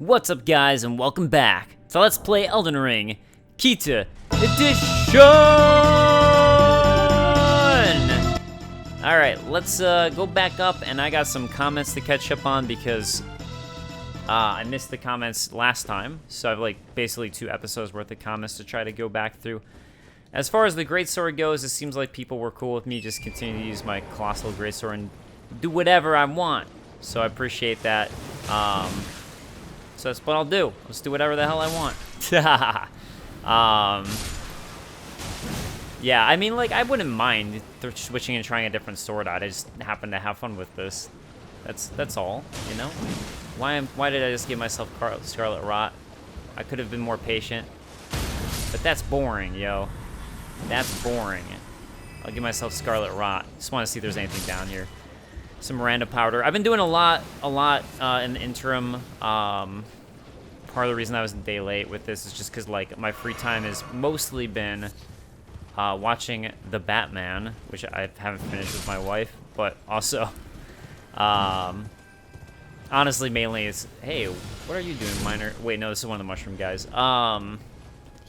What's up, guys, and welcome back to Let's Play Elden Ring Kita Edition! Alright, let's go back up, and I got some comments to catch up on because I missed the comments last time, so I have like basically 2 episodes worth of comments to try to go back through. As far as the greatsword goes, it seems like people were cool with me just continuing to use my colossal greatsword and do whatever I want, so I appreciate that. So that's what I'll do. Let's do whatever the hell I want. Yeah, I mean, like, I wouldn't mind switching and trying a different sword out. I just happen to have fun with this. That's all, you know? Why did I just give myself Scarlet Rot? I could have been more patient. But that's boring, yo. That's boring. I'll give myself Scarlet Rot. Just want to see if there's anything down here. Some Miranda powder. I've been doing a lot in the interim. Part of the reason I was a day late with this is just because, like, my free time has mostly been watching The Batman, which I haven't finished with my wife, but also, honestly, mainly it's, hey, what are you doing, Miner? Wait, no, this is one of the mushroom guys.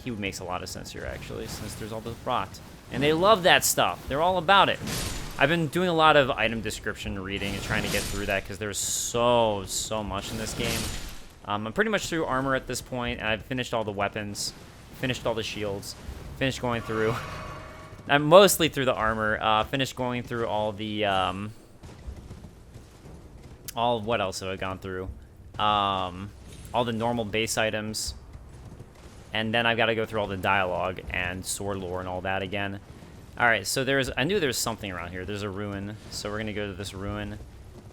He makes a lot of sense here, actually, since there's all the rot. And they love that stuff. They're all about it. I've been doing a lot of item description reading and trying to get through that because there's so much in this game. I'm pretty much through armor at this point, and I've finished all the weapons, finished all the shields, finished going through... I'm mostly through the armor, finished going through all the, what else have I gone through? All the normal base items, and then I've got to go through all the dialogue and sword lore and all that again. Alright, so I knew there's something around here. There's a ruin, so we're going to go to this ruin.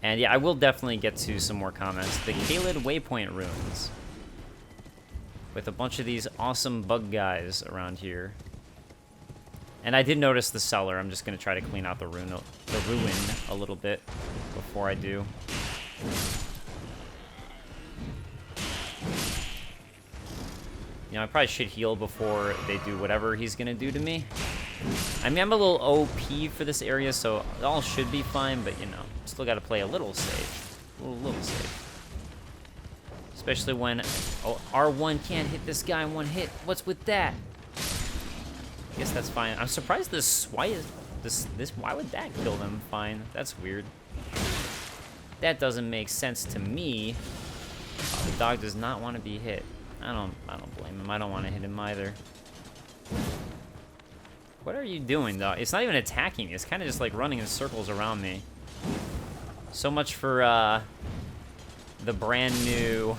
And yeah, I will definitely get to some more comments. The Caelid Waypoint ruins. With a bunch of these awesome bug guys around here. And I did notice the cellar. I'm just going to try to clean out the ruin a little bit before I do. You know, I probably should heal before they do whatever he's going to do to me. I mean, I'm a little OP for this area, so it all should be fine, but, you know, still got to play a little safe. A little safe. Especially when R1 can't hit this guy in one hit. What's with that? I guess that's fine. I'm surprised why would that kill them fine? That's weird. That doesn't make sense to me. Oh, the dog does not want to be hit. I don't blame him. I don't want to hit him either. What are you doing, though? It's not even attacking me. It's kind of just like running in circles around me. So much for the brand new,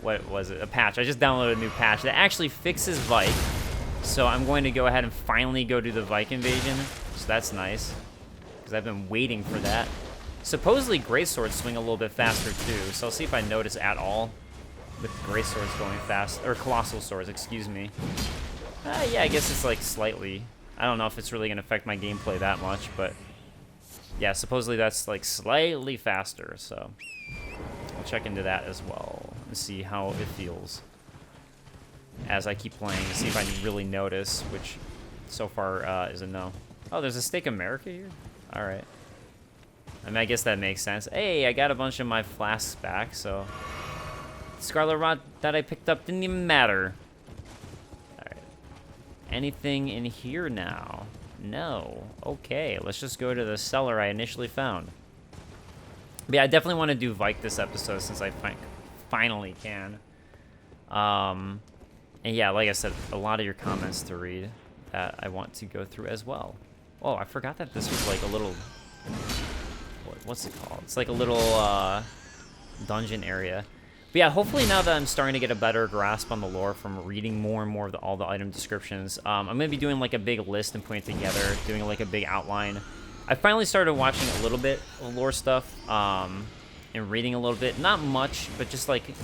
what was it? A patch. I just downloaded a new patch that actually fixes Vike. So I'm going to go ahead and finally go do the Vike Invasion. So that's nice, because I've been waiting for that. Supposedly greatswords swing a little bit faster too. So I'll see if I notice at all with greatswords going fast, or colossal swords, excuse me. Yeah, I guess it's like slightly. I don't know if it's really going to affect my gameplay that much, but yeah, supposedly that's like slightly faster, so I'll check into that as well and see how it feels as I keep playing to see if I really notice, which so far is a no. Oh, there's a Stake America here? Alright. I mean, I guess that makes sense. Hey, I got a bunch of my flasks back, so Scarlet Rot that I picked up didn't even matter. Anything in here now? No. Okay, let's just go to the cellar I initially found. But yeah, I definitely want to do Vike this episode since I finally can. And yeah, like I said, a lot of your comments to read that I want to go through as well. Oh, I forgot that this was like a little... What's it called? It's like a little dungeon area. But yeah, hopefully now that I'm starting to get a better grasp on the lore from reading more and more of all the item descriptions, I'm going to be doing like a big list and putting it together, doing like a big outline. I finally started watching a little bit of lore stuff and reading a little bit. Not much, but just like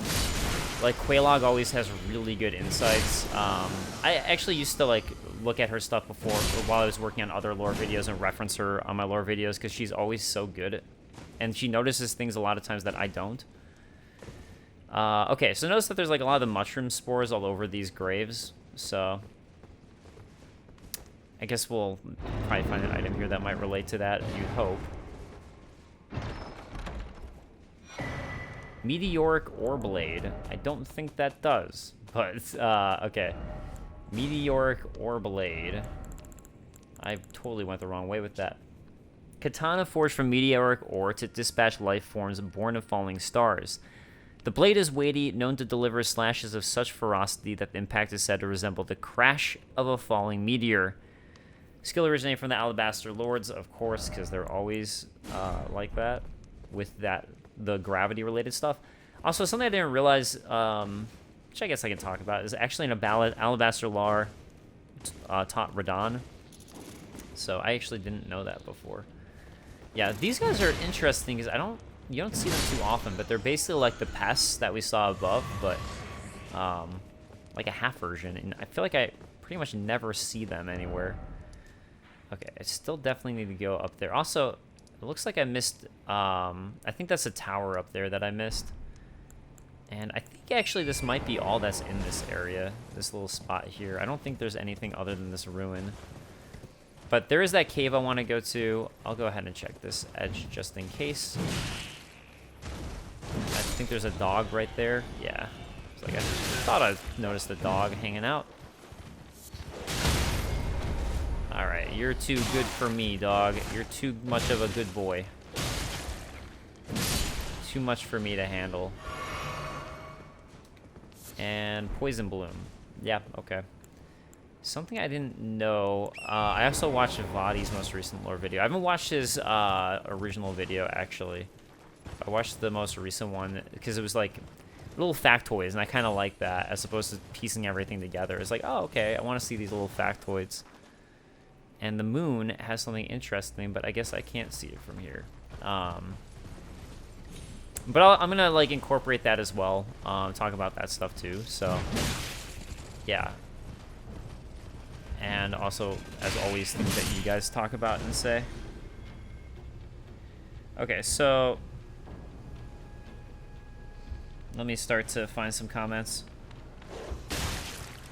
Quaylog always has really good insights. I actually used to like look at her stuff before while I was working on other lore videos and reference her on my lore videos because she's always so good. And she notices things a lot of times that I don't. Okay, so notice that there's like a lot of the mushroom spores all over these graves, so I guess we'll probably find an item here that might relate to that, you'd hope. Meteoric Ore Blade. I don't think that does, but okay. Meteoric Ore Blade. I totally went the wrong way with that. Katana forged from meteoric ore to dispatch life forms born of falling stars. The blade is weighty, known to deliver slashes of such ferocity that the impact is said to resemble the crash of a falling meteor. Skill originating from the Alabaster Lords, of course, because they're always like that with the gravity-related stuff. Also, something I didn't realize, which I guess I can talk about, is actually an Alabaster Lar taught Radon. So I actually didn't know that before. Yeah, these guys are interesting because you don't see them too often, but they're basically like the pests that we saw above, but like a half version. And I feel like I pretty much never see them anywhere. Okay, I still definitely need to go up there. Also, it looks like I missed, I think that's a tower up there that I missed. And I think actually this might be all that's in this area, this little spot here. I don't think there's anything other than this ruin. But there is that cave I want to go to. I'll go ahead and check this edge just in case. I think there's a dog right there. Yeah. It's like I thought I noticed the dog hanging out. Alright, you're too good for me, dog. You're too much of a good boy. Too much for me to handle. And Poison Bloom. Yeah, okay. Something I didn't know. I also watched Vadi's most recent lore video. I haven't watched his original video, actually. I watched the most recent one because it was like little factoids, and I kind of like that as opposed to piecing everything together. It's like, oh, okay, I want to see these little factoids. And the moon has something interesting, but I guess I can't see it from here. But I'm gonna like incorporate that as well. Talk about that stuff too. So, yeah. And also, as always, things that you guys talk about and say. Okay, so let me start to find some comments.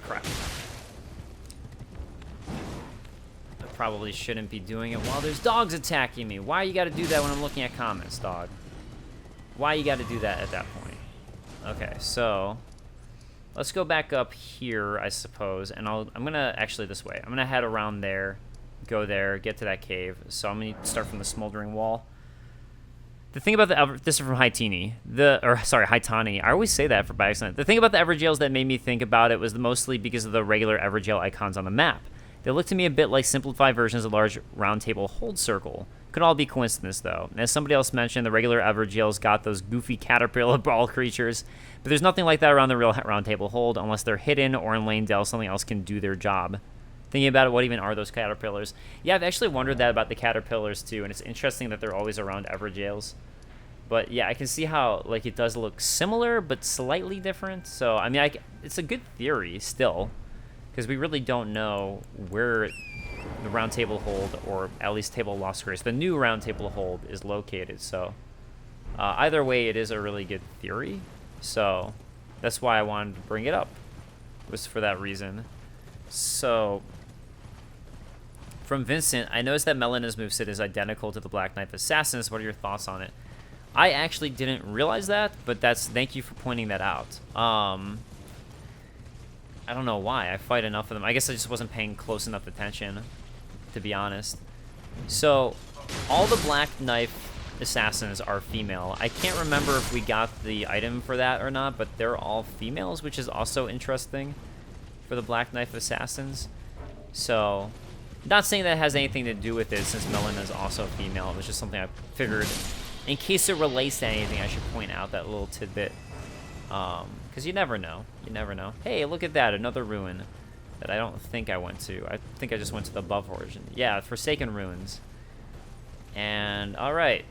Crap. I probably shouldn't be doing it while there's dogs attacking me. Why you gotta do that when I'm looking at comments, dog? Why you gotta do that at that point? Okay, so let's go back up here, I suppose, and I'm gonna actually this way. I'm gonna head around there, go there, get to that cave. So I'm gonna start from the smoldering wall. The thing about this is from Haitani, Haitani. I always say that by accident. The thing about the Everjails that made me think about it was mostly because of the regular Everjail icons on the map. They look to me a bit like simplified versions of a large round table hold circle. Could all be coincidence, though. And as somebody else mentioned, the regular Everjails got those goofy caterpillar ball creatures, but there's nothing like that around the real round table hold unless they're hidden or in Lane Dell, something else can do their job. Thinking about it, what even are those caterpillars? Yeah, I've actually wondered that about the caterpillars, too, and it's interesting that they're always around Everjails. But, yeah, I can see how, like, it does look similar, but slightly different. So, I mean, it's a good theory, still, because we really don't know where the round table hold, or at least table of lost grace, the new round table hold is located. So either way, it is a really good theory. So that's why I wanted to bring it up, was for that reason. So from Vincent, I noticed that Melina's moveset is identical to the Black Knife Assassins. What are your thoughts on it? I actually didn't realize that, but thank you for pointing that out. I don't know why. I fight enough of them. I guess I just wasn't paying close enough attention, to be honest. So, all the Black Knife Assassins are female. I can't remember if we got the item for that or not, but they're all females, which is also interesting for the Black Knife Assassins. So, not saying that has anything to do with it, since Melina is also female. It was just something I figured, in case it relates to anything, I should point out that little tidbit. Because you never know. You never know. Hey, look at that. Another ruin that I don't think I went to. I think I just went to the above origin. Yeah, Forsaken Ruins. And, alright.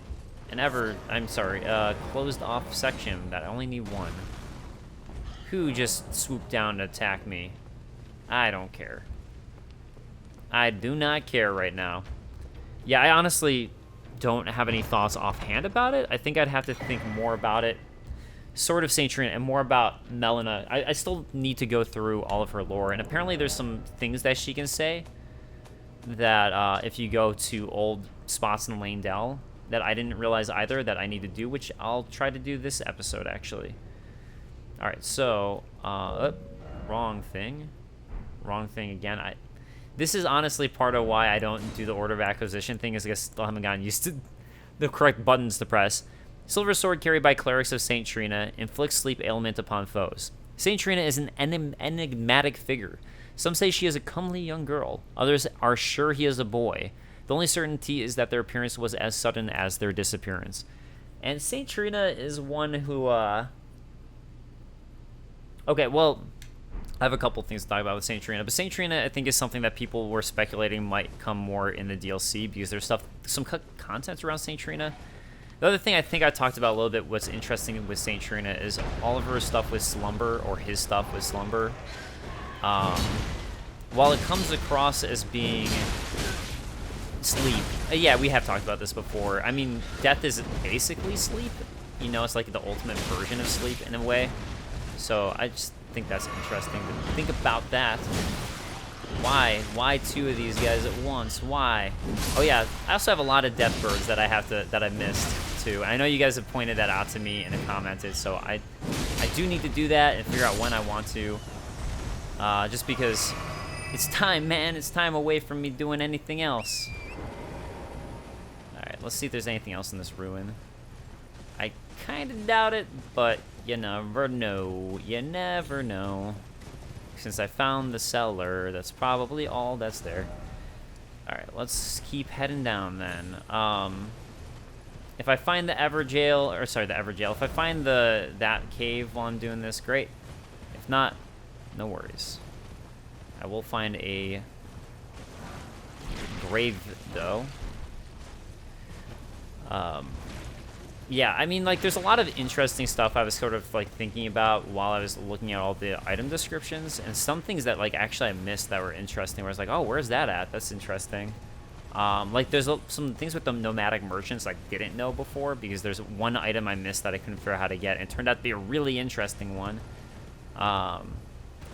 Closed off section that I only need one. Who just swooped down to attack me? I don't care. I do not care right now. Yeah, I honestly don't have any thoughts offhand about it. I think I'd have to think more about it. Sort of Saint-Trina, and more about Melina. I still need to go through all of her lore, and apparently there's some things that she can say that if you go to old spots in Lane Dell, that I didn't realize either that I need to do, which I'll try to do this episode, actually. All right, so, wrong thing again. This is honestly part of why I don't do the order of acquisition thing, is I still haven't gotten used to the correct buttons to press. Silver sword carried by clerics of Saint Trina inflicts sleep ailment upon foes. Saint Trina is an enigmatic figure. Some say she is a comely young girl. Others are sure he is a boy. The only certainty is that their appearance was as sudden as their disappearance. And Saint Trina is one who, okay, well, I have a couple things to talk about with Saint Trina, but Saint Trina, I think, is something that people were speculating might come more in the DLC, because there's some content around Saint Trina. The other thing I think I talked about a little bit, what's interesting with Saint Trina, is all of her stuff with Slumber, or his stuff with Slumber. While it comes across as being sleep, yeah, we have talked about this before. I mean, death is basically sleep. You know, it's like the ultimate version of sleep in a way. So I just think that's interesting to think about that. Why two of these guys at once? Why? Oh yeah, I also have a lot of death birds that I missed too. I know you guys have pointed that out to me and commented, so I do need to do that and figure out when I want to. Just because it's time, man. It's time away from me doing anything else. Alright, let's see if there's anything else in this ruin. I kind of doubt it, but you never know. You never know. Since I found the cellar, that's probably all that's there. Alright, let's keep heading down then. If I find the Everjail, if I find that cave while I'm doing this, great. If not, no worries. I will find a grave, though. Yeah, I mean, like, there's a lot of interesting stuff I was sort of, like, thinking about while I was looking at all the item descriptions, and some things that, like, actually I missed that were interesting, where I was like, oh, where's that at? That's interesting. Like, there's some things with the nomadic merchants I didn't know before, because there's one item I missed that I couldn't figure out how to get, and it turned out to be a really interesting one. But I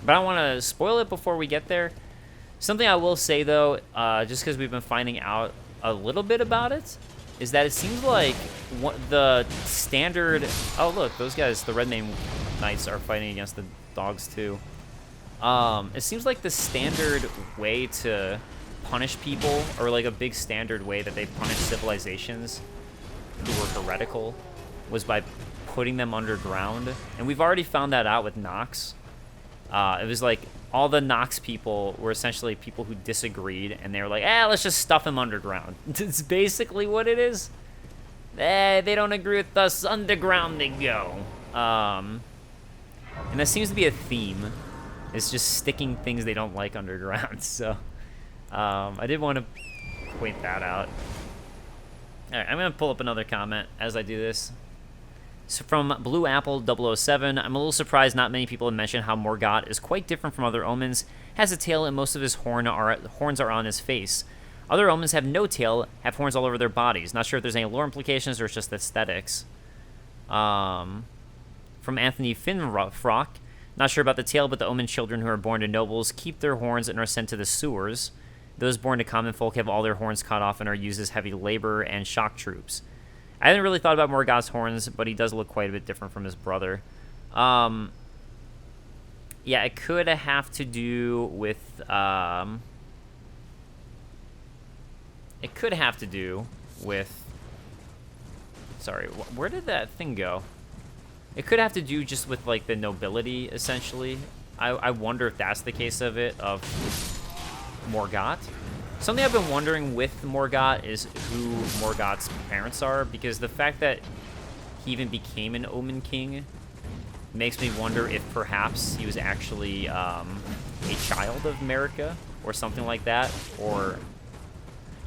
don't want to spoil it before we get there. Something I will say, though, just because we've been finding out a little bit about it, is that it seems like the standard... Oh, look, those guys, the Red Mane Knights, are fighting against the dogs, too. It seems like the standard way to punish people, or like a big standard way that they punish civilizations who were heretical, was by putting them underground. And we've already found that out with Nox. It was like all the Nox people were essentially people who disagreed, and they were like, let's just stuff them underground. It's basically what it is. They don't agree with us, underground they go. And that seems to be a theme. It's just sticking things they don't like underground. So I did want to point that out. All right, I'm going to pull up another comment as I do this. So from Blue Apple 007, I'm a little surprised not many people have mentioned how Morgott is quite different from other omens, has a tail, and most of his horns are on his face. Other omens have no tail, have horns all over their bodies. Not sure if there's any lore implications or it's just aesthetics. From Anthony Finfrock, not sure about the tail, but the omen children who are born to nobles keep their horns and are sent to the sewers. Those born to common folk have all their horns cut off and are used as heavy labor and shock troops. I hadn't really thought about Morgott's horns, but he does look quite a bit different from his brother. Yeah, it could have to do with... Sorry, where did that thing go? It could have to do just with, like, the nobility, essentially. I wonder if that's the case of it, of Morgott. Something I've been wondering with Morgott is who Morgott's parents are, because the fact that he even became an Omen King makes me wonder if perhaps he was actually a child of America or something like that. Or,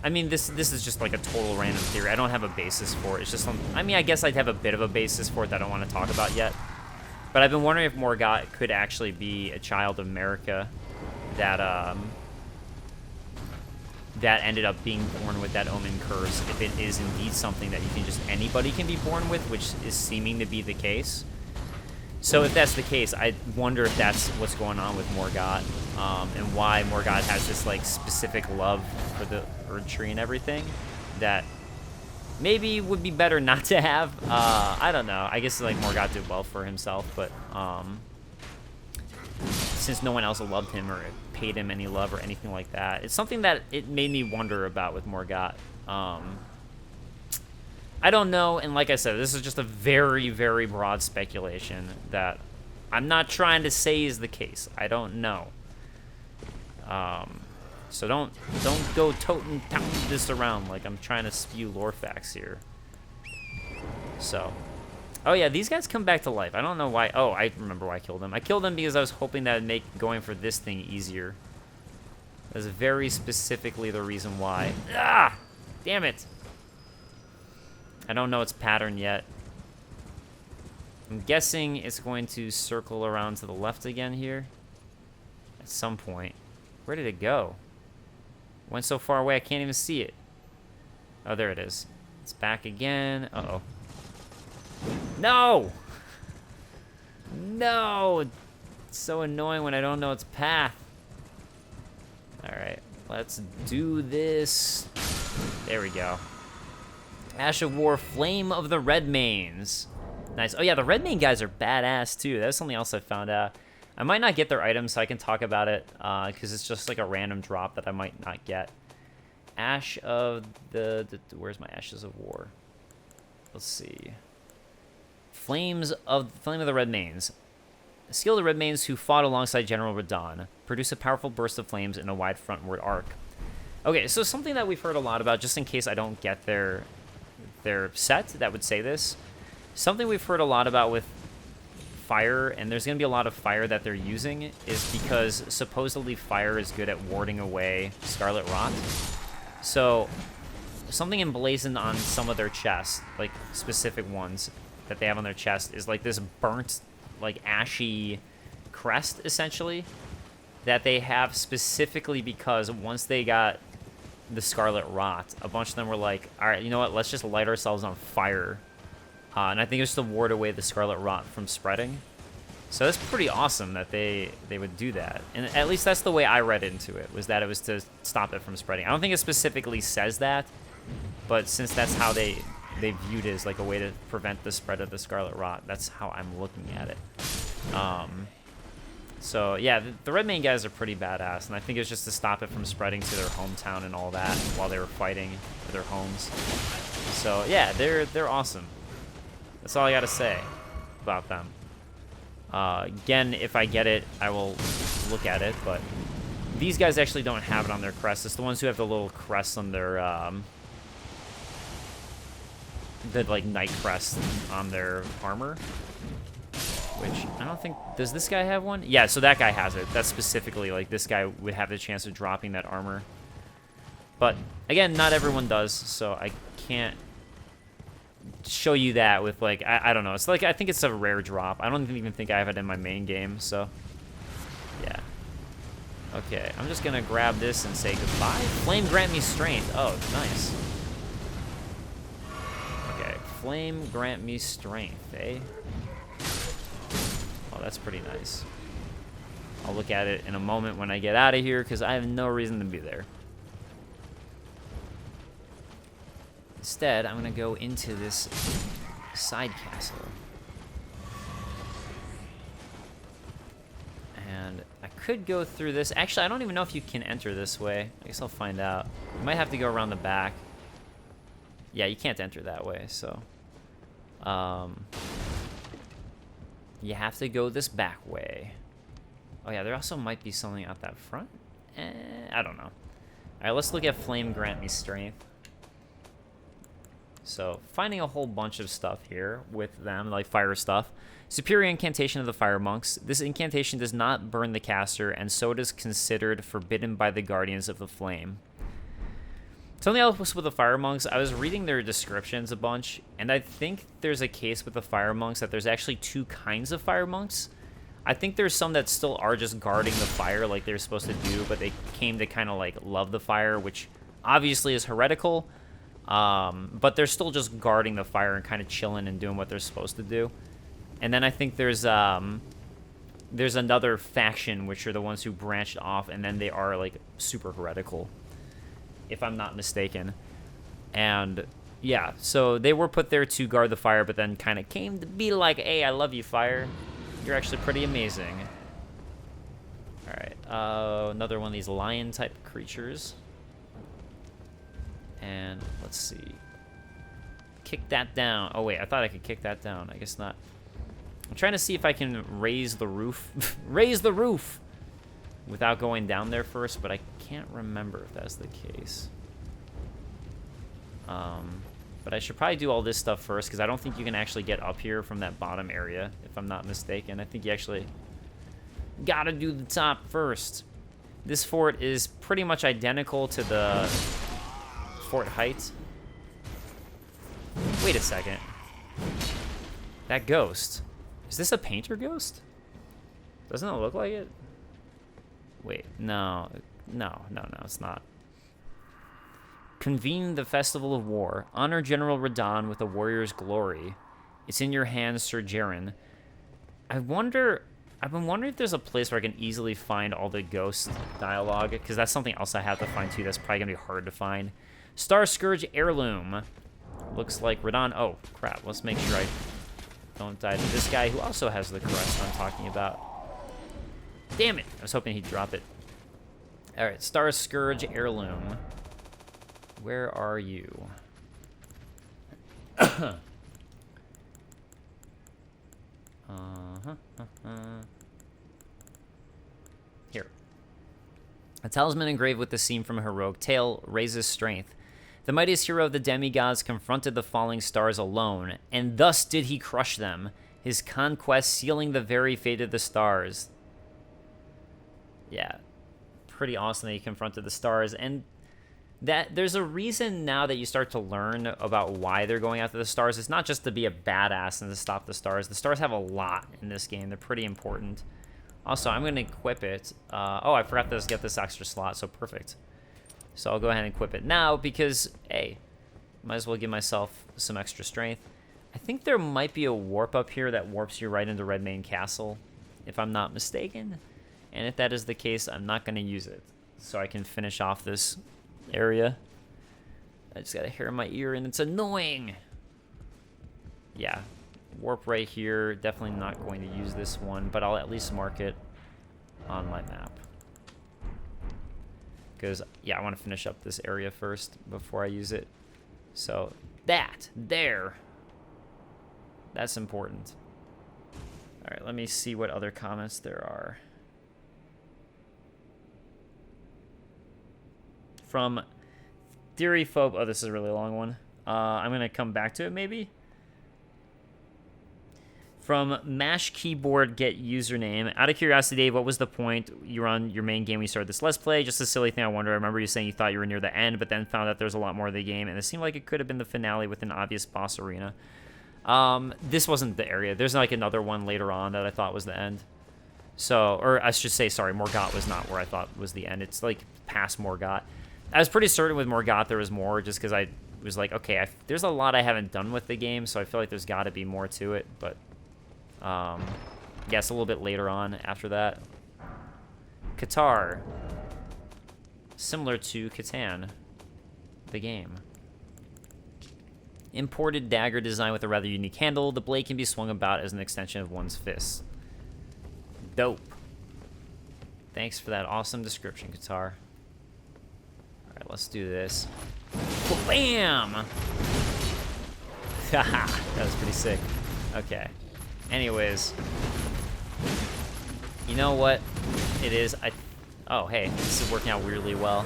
I mean, this is just like a total random theory. I don't have a basis for it. It's just I mean, I guess I'd have a bit of a basis for it that I don't want to talk about yet. But I've been wondering if Morgott could actually be a child of America that that ended up being born with that omen curse, if it is indeed something that anybody can be born with, which is seeming to be the case. So if that's the case, I wonder if that's what's going on with Morgott, and why Morgott has this, like, specific love for the Erd Tree and everything that maybe would be better not to have. I don't know. I guess like Morgott did well for himself, but since no one else loved him or paid him any love or anything like that, it's something that it made me wonder about with Morgott. I don't know, and like I said, this is just a very, very broad speculation that I'm not trying to say is the case. I don't know. So don't go toting this around like I'm trying to spew lore facts here. So, oh yeah, these guys come back to life. I don't know why. Oh, I remember why I killed them. I killed them because I was hoping that would make going for this thing easier. That's very specifically the reason why. Ah! Damn it! I don't know its pattern yet. I'm guessing it's going to circle around to the left again here at some point. Where did it go? Went so far away I can't even see it. Oh, there it is. It's back again. Uh-oh. No! No! It's so annoying when I don't know its path. Alright, let's do this. There we go. Ash of War, Flame of the Redmanes. Nice. Oh yeah, the Redmane guys are badass too. That's something else I found out. I might not get their items, so I can talk about it, because it's just like a random drop that I might not get. Ash of where's my Ashes of War? Let's see. Flame of the Redmanes. Skill of the Redmanes who fought alongside General Radahn. Produce a powerful burst of flames in a wide frontward arc. Okay, so something that we've heard a lot about, just in case I don't get their set that would say this. Something we've heard a lot about with fire, and there's going to be a lot of fire that they're using, is because supposedly fire is good at warding away Scarlet Rot. So something emblazoned on some of their chests, like specific ones that they have on their chest, is like this burnt, like ashy crest, essentially, that they have specifically because once they got the Scarlet Rot, a bunch of them were like, all right, you know what, let's just light ourselves on fire. And I think it was to ward away the Scarlet Rot from spreading. So that's pretty awesome that they would do that. And at least that's the way I read into it, was that it was to stop it from spreading. I don't think it specifically says that, but since that's how they viewed it as like a way to prevent the spread of the Scarlet Rot, that's how I'm looking at it. So yeah, the Redmane guys are pretty badass, and I think it's just to stop it from spreading to their hometown and all that while they were fighting for their homes. So yeah, they're awesome. That's all I gotta say about them. Again, if I get it, I will look at it, but these guys actually don't have it on their crest. It's the ones who have the little crests on their, the, like, night crest on their armor, which I don't think, does this guy have one? Yeah, so that guy has it. That's specifically, like, this guy would have the chance of dropping that armor. But, again, not everyone does, so I can't show you that with, like, I don't know. It's like, I think it's a rare drop. I don't even think I have it in my main game, so yeah. Okay, I'm just gonna grab this and say goodbye. Flame grant me strength. Oh, nice. Okay, flame grant me strength, eh? Oh, that's pretty nice. I'll look at it in a moment when I get out of here, because I have no reason to be there. Instead, I'm going to go into this side castle. And I could go through this. Actually, I don't even know if you can enter this way. I guess I'll find out. You might have to go around the back. Yeah, you can't enter that way, so... you have to go this back way. Oh yeah, there also might be something out that front. I don't know. Alright, let's look at Flame Grant Me Strength. So, finding a whole bunch of stuff here with them, like fire stuff. Superior incantation of the fire monks. This incantation does not burn the caster, and so it is considered forbidden by the guardians of the flame. Something else with the fire monks, I was reading their descriptions a bunch, and I think there's a case with the fire monks that there's actually two kinds of fire monks. I think there's some that still are just guarding the fire like they're supposed to do, but they came to kind of like love the fire, which obviously is heretical. But they're still just guarding the fire and kind of chilling and doing what they're supposed to do. And then I think there's another faction, which are the ones who branched off, and then they are like super heretical, if I'm not mistaken. And Yeah, so they were put there to guard the fire, but then kind of came to be like, hey, I love you, fire. You're actually pretty amazing. All right, another one of these lion-type creatures. And let's see. Kick that down. Oh, wait, I thought I could kick that down. I guess not. I'm trying to see if I can raise the roof. Raise the roof! Without going down there first, but I can't remember if that's the case. But I should probably do all this stuff first, because I don't think you can actually get up here from that bottom area, if I'm not mistaken. I think you actually gotta do the top first. This fort is pretty much identical to the Fort Heights. Wait a second. That ghost. Is this a painter ghost? Doesn't it look like it? Wait, no, it's not. Convene the Festival of War. Honor General Radahn with a warrior's glory. It's in your hands, Sir Jaren. I've been wondering if there's a place where I can easily find all the ghost dialogue, because that's something else I have to find too. That's probably gonna be hard to find. Star Scourge Heirloom. Looks like Radahn. Oh, crap. Let's make sure I don't die to this guy who also has the crest I'm talking about. Damn it. I was hoping he'd drop it. All right, Star Scourge Heirloom. Where are you? Here. A talisman engraved with the seam from a heroic tale raises strength. The mightiest hero of the demigods confronted the falling stars alone, and thus did he crush them, his conquest sealing the very fate of the stars. Yeah, pretty awesome that he confronted the stars, and that there's a reason now that you start to learn about why they're going after the stars. It's not just to be a badass and to stop the stars. The stars have a lot in this game. They're pretty important. Also, I'm going to equip it. Oh, I forgot to get this extra slot, so perfect. So I'll go ahead and equip it now because, hey, might as well give myself some extra strength. I think there might be a warp up here that warps you right into Redmane Castle, if I'm not mistaken. And if that is the case, I'm not going to use it. So I can finish off this area. I just got a hair in my ear and it's annoying. Yeah, warp right here. Definitely not going to use this one, but I'll at least mark it on my map. Because, yeah, I want to finish up this area first before I use it. So, there. That's important. All right, let me see what other comments there are. From Theoryphobe. Oh, this is a really long one. I'm going to come back to it, maybe. From Mash Keyboard Get Username. Out of curiosity, Dave, what was the point? You were on your main game when you started this Let's Play. Just a silly thing I wonder. I remember you saying you thought you were near the end, but then found out there's a lot more of the game, and it seemed like it could have been the finale with an obvious boss arena. This wasn't the area. There's like another one later on that I thought was the end. So, or I should say, sorry, Morgott was not where I thought was the end. It's like past Morgott. I was pretty certain with Morgott there was more, just because I was like, okay, there's a lot I haven't done with the game, so I feel like there's got to be more to it, but yes, a little bit later on after that. Qatar. Similar to Catan, the game. Imported dagger design with a rather unique handle. The blade can be swung about as an extension of one's fist. Dope. Thanks for that awesome description, Qatar. Alright, let's do this. Bam! Haha, that was pretty sick. Okay. Anyways. You know what it is? Oh, hey, this is working out weirdly well.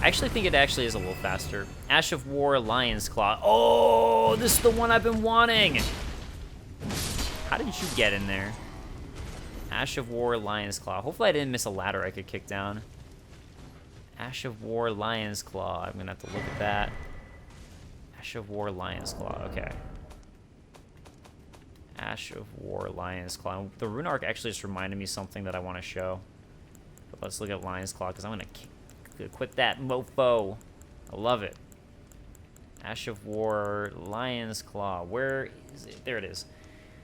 I actually think it actually is a little faster. Ash of War, Lion's Claw. Oh, this is the one I've been wanting. How did you get in there? Ash of War, Lion's Claw. Hopefully I didn't miss a ladder I could kick down. Ash of War, Lion's Claw. I'm gonna have to look at that. Ash of War, Lion's Claw. Okay. Ash of War, Lion's Claw. The rune arc actually just reminded me something that I want to show. But let's look at Lion's Claw because I'm gonna equip that mofo. I love it. Ash of War, Lion's Claw. Where is it? There it is.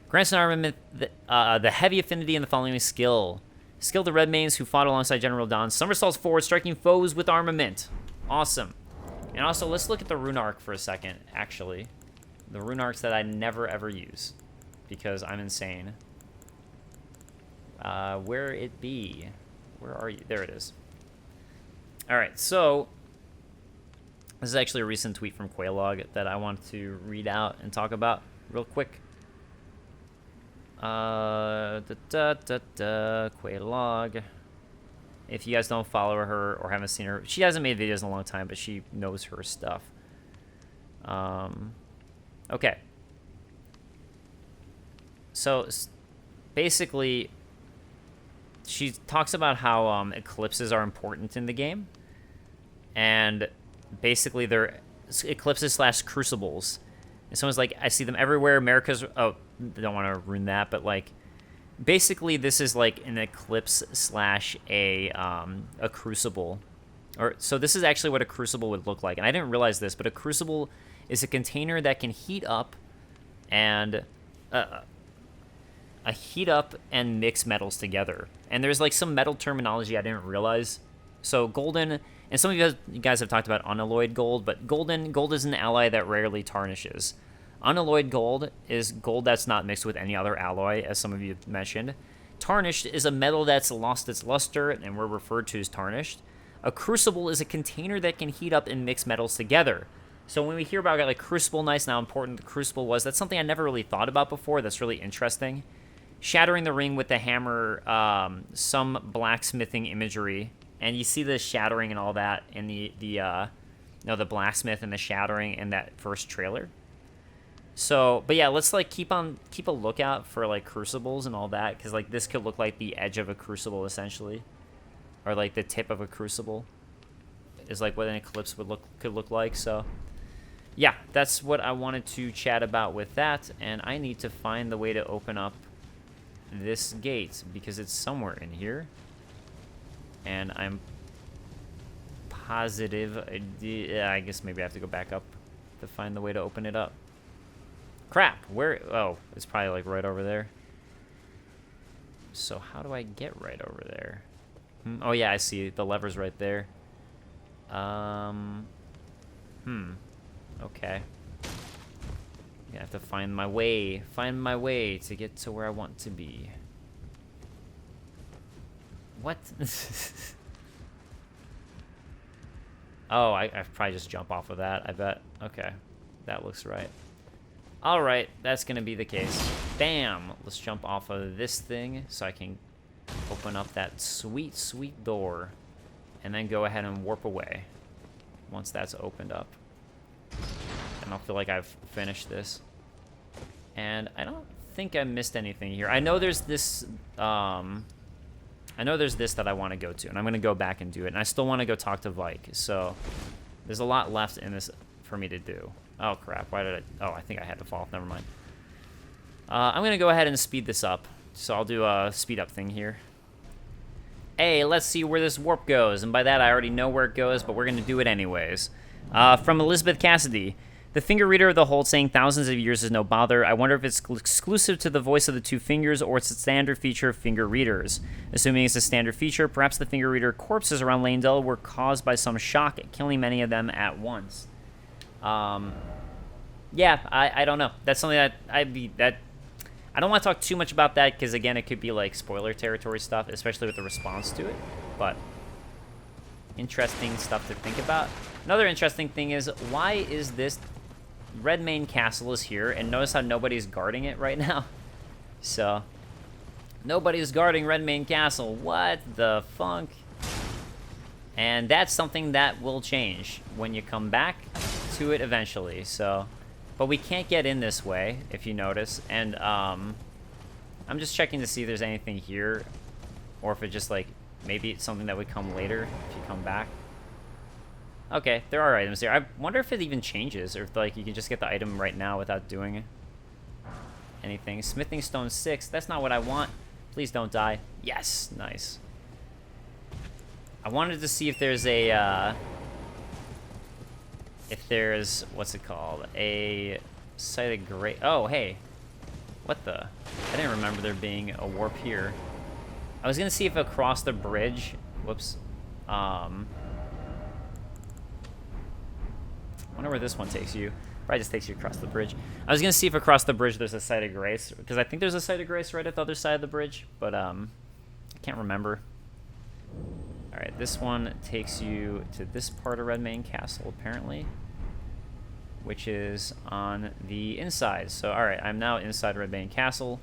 Grants an armament the heavy affinity in the following skill. Skill to Redmanes who fought alongside General Radahn. Somersaults forward, striking foes with armament. Awesome. And also, let's look at the rune arc for a second, actually. The rune arcs that I never, ever use. Because I'm insane. Where it be? Where are you? There it is. Alright, so... This is actually a recent tweet from Caelid that I want to read out and talk about real quick. Caelid. If you guys don't follow her or haven't seen her, she hasn't made videos in a long time, but she knows her stuff. Okay. So, basically, she talks about how eclipses are important in the game. And basically, they're eclipses / crucibles. And someone's like, I see them everywhere. America's... Oh, I don't want to ruin that, but, like... Basically, this is like an eclipse / a crucible. So this is actually what a crucible would look like. And I didn't realize this, but a crucible is a container that can heat up and mix metals together. And there's like some metal terminology I didn't realize. So golden, and some of you guys have talked about unalloyed gold, but gold is an alloy that rarely tarnishes. Unalloyed gold is gold that's not mixed with any other alloy, as some of you mentioned. Tarnished is a metal that's lost its luster, and we're referred to as tarnished. A crucible is a container that can heat up and mix metals together. So when we hear about like crucible knights, how important the crucible was, that's something I never really thought about before. That's really interesting. Shattering the ring with the hammer, some blacksmithing imagery, and you see the shattering and all that in the blacksmith and the shattering in that first trailer. So, but yeah, let's like keep a lookout for like crucibles and all that, because like this could look like the edge of a crucible essentially, or like the tip of a crucible is like what an eclipse could look like. So yeah, that's what I wanted to chat about with that, and I need to find the way to open up this gate because it's somewhere in here, and I'm positive I guess maybe I have to go back up to find the way to open it up. Crap, where? Oh, it's probably like right over there. So how do I get right over there? Oh yeah, I see the lever's right there. Okay. I have to find my way to get to where I want to be. What? Oh, I probably just jump off of that, I bet. Okay, that looks right. Alright, that's gonna be the case. Bam! Let's jump off of this thing so I can open up that sweet, sweet door. And then go ahead and warp away once that's opened up. And I'll feel like I've finished this. And I don't think I missed anything here. I know there's this, that I want to go to, and I'm going to go back and do it. And I still want to go talk to Vike, so there's a lot left in this for me to do. Oh, crap. Why did I... Oh, I think I had to fall off. Never mind. I'm going to go ahead and speed this up. So I'll do a speed up thing here. Hey, let's see where this warp goes. And by that, I already know where it goes, but we're going to do it anyways. From Elizabeth Cassidy. The finger reader of the hold saying thousands of years is no bother. I wonder if it's exclusive to the voice of the two fingers or it's a standard feature of finger readers. Assuming it's a standard feature, perhaps the finger reader corpses around Lanedell were caused by some shock, killing many of them at once. Yeah, I don't know. That's something that I don't want to talk too much about that because, again, it could be like spoiler territory stuff, especially with the response to it. But interesting stuff to think about. Another interesting thing is, why is this Redmane Castle is here, and notice how nobody's guarding it right now? So, nobody's guarding Redmane Castle. What the funk? And that's something that will change when you come back to it eventually. So, but we can't get in this way, if you notice. And I'm just checking to see if there's anything here, or if it just like maybe it's something that would come later if you come back. Okay, there are items here. I wonder if it even changes, or if like you can just get the item right now without doing anything. Smithing stone 6. That's not what I want. Please don't die. Yes, nice. I wanted to see if there's a what's it called? A site of great. Oh, hey. What the? I didn't remember there being a warp here. I was gonna see if across the bridge. Whoops. Wonder where this one takes you. Probably just takes you across the bridge. I was gonna see if across the bridge there's a site of grace, because I think there's a site of grace right at the other side of the bridge, but I can't remember. All right, this one takes you to this part of Redmane Castle, apparently, which is on the inside. So, all right, I'm now inside Redmane Castle.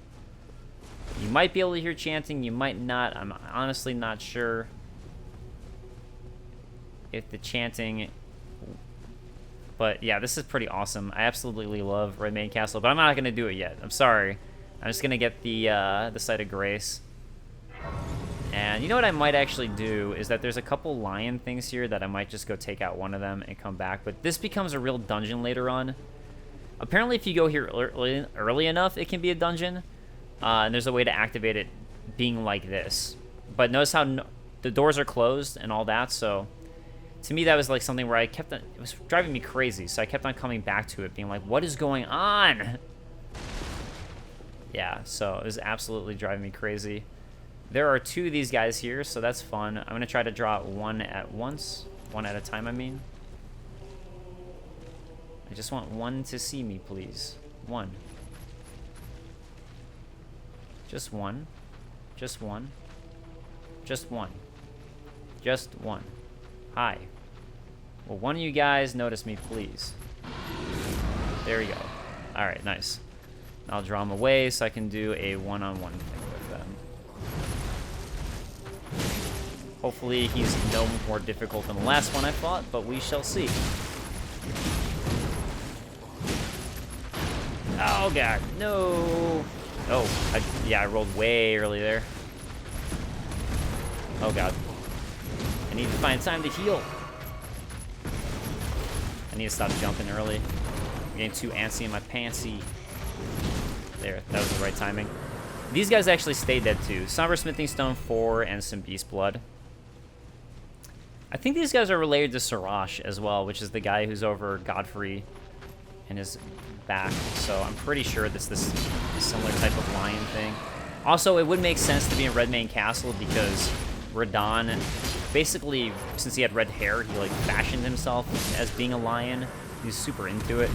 You might be able to hear chanting, you might not. I'm honestly not sure if the chanting... But yeah, this is pretty awesome. I absolutely love Redmane Castle, but I'm not going to do it yet. I'm sorry. I'm just going to get the Site of Grace. And you know what I might actually do is that there's a couple lion things here that I might just go take out one of them and come back. But this becomes a real dungeon later on. Apparently, if you go here early enough, it can be a dungeon. And there's a way to activate it being like this. But notice how the doors are closed and all that, so... To me, that was like something where I kept on... It was driving me crazy, so I kept on coming back to it, being like, what is going on? Yeah, so it was absolutely driving me crazy. There are 2 of these guys here, so that's fun. I'm going to try to draw one at once. One at a time, I mean. I just want one to see me, please. One. Just one. Just one. Just one. Just one. Hi. Will one of you guys notice me, please? There you go. All right, nice. I'll draw him away so I can do a one-on-one thing with them. Hopefully he's no more difficult than the last one I fought, but we shall see. Oh, God. No. Oh, I rolled way early there. Oh, God. I need to find time to heal. I need to stop jumping early. I'm getting too antsy in my pantsy. There, that was the right timing. These guys actually stay dead too. Somber Smithing Stone 4 and some Beast Blood. I think these guys are related to Siraj as well, which is the guy who's over Godfrey and his back. So I'm pretty sure that's this similar type of lion thing. Also, it would make sense to be in Redmane Castle because Radahn, basically, since he had red hair, he like fashioned himself as being a lion. He's super into it.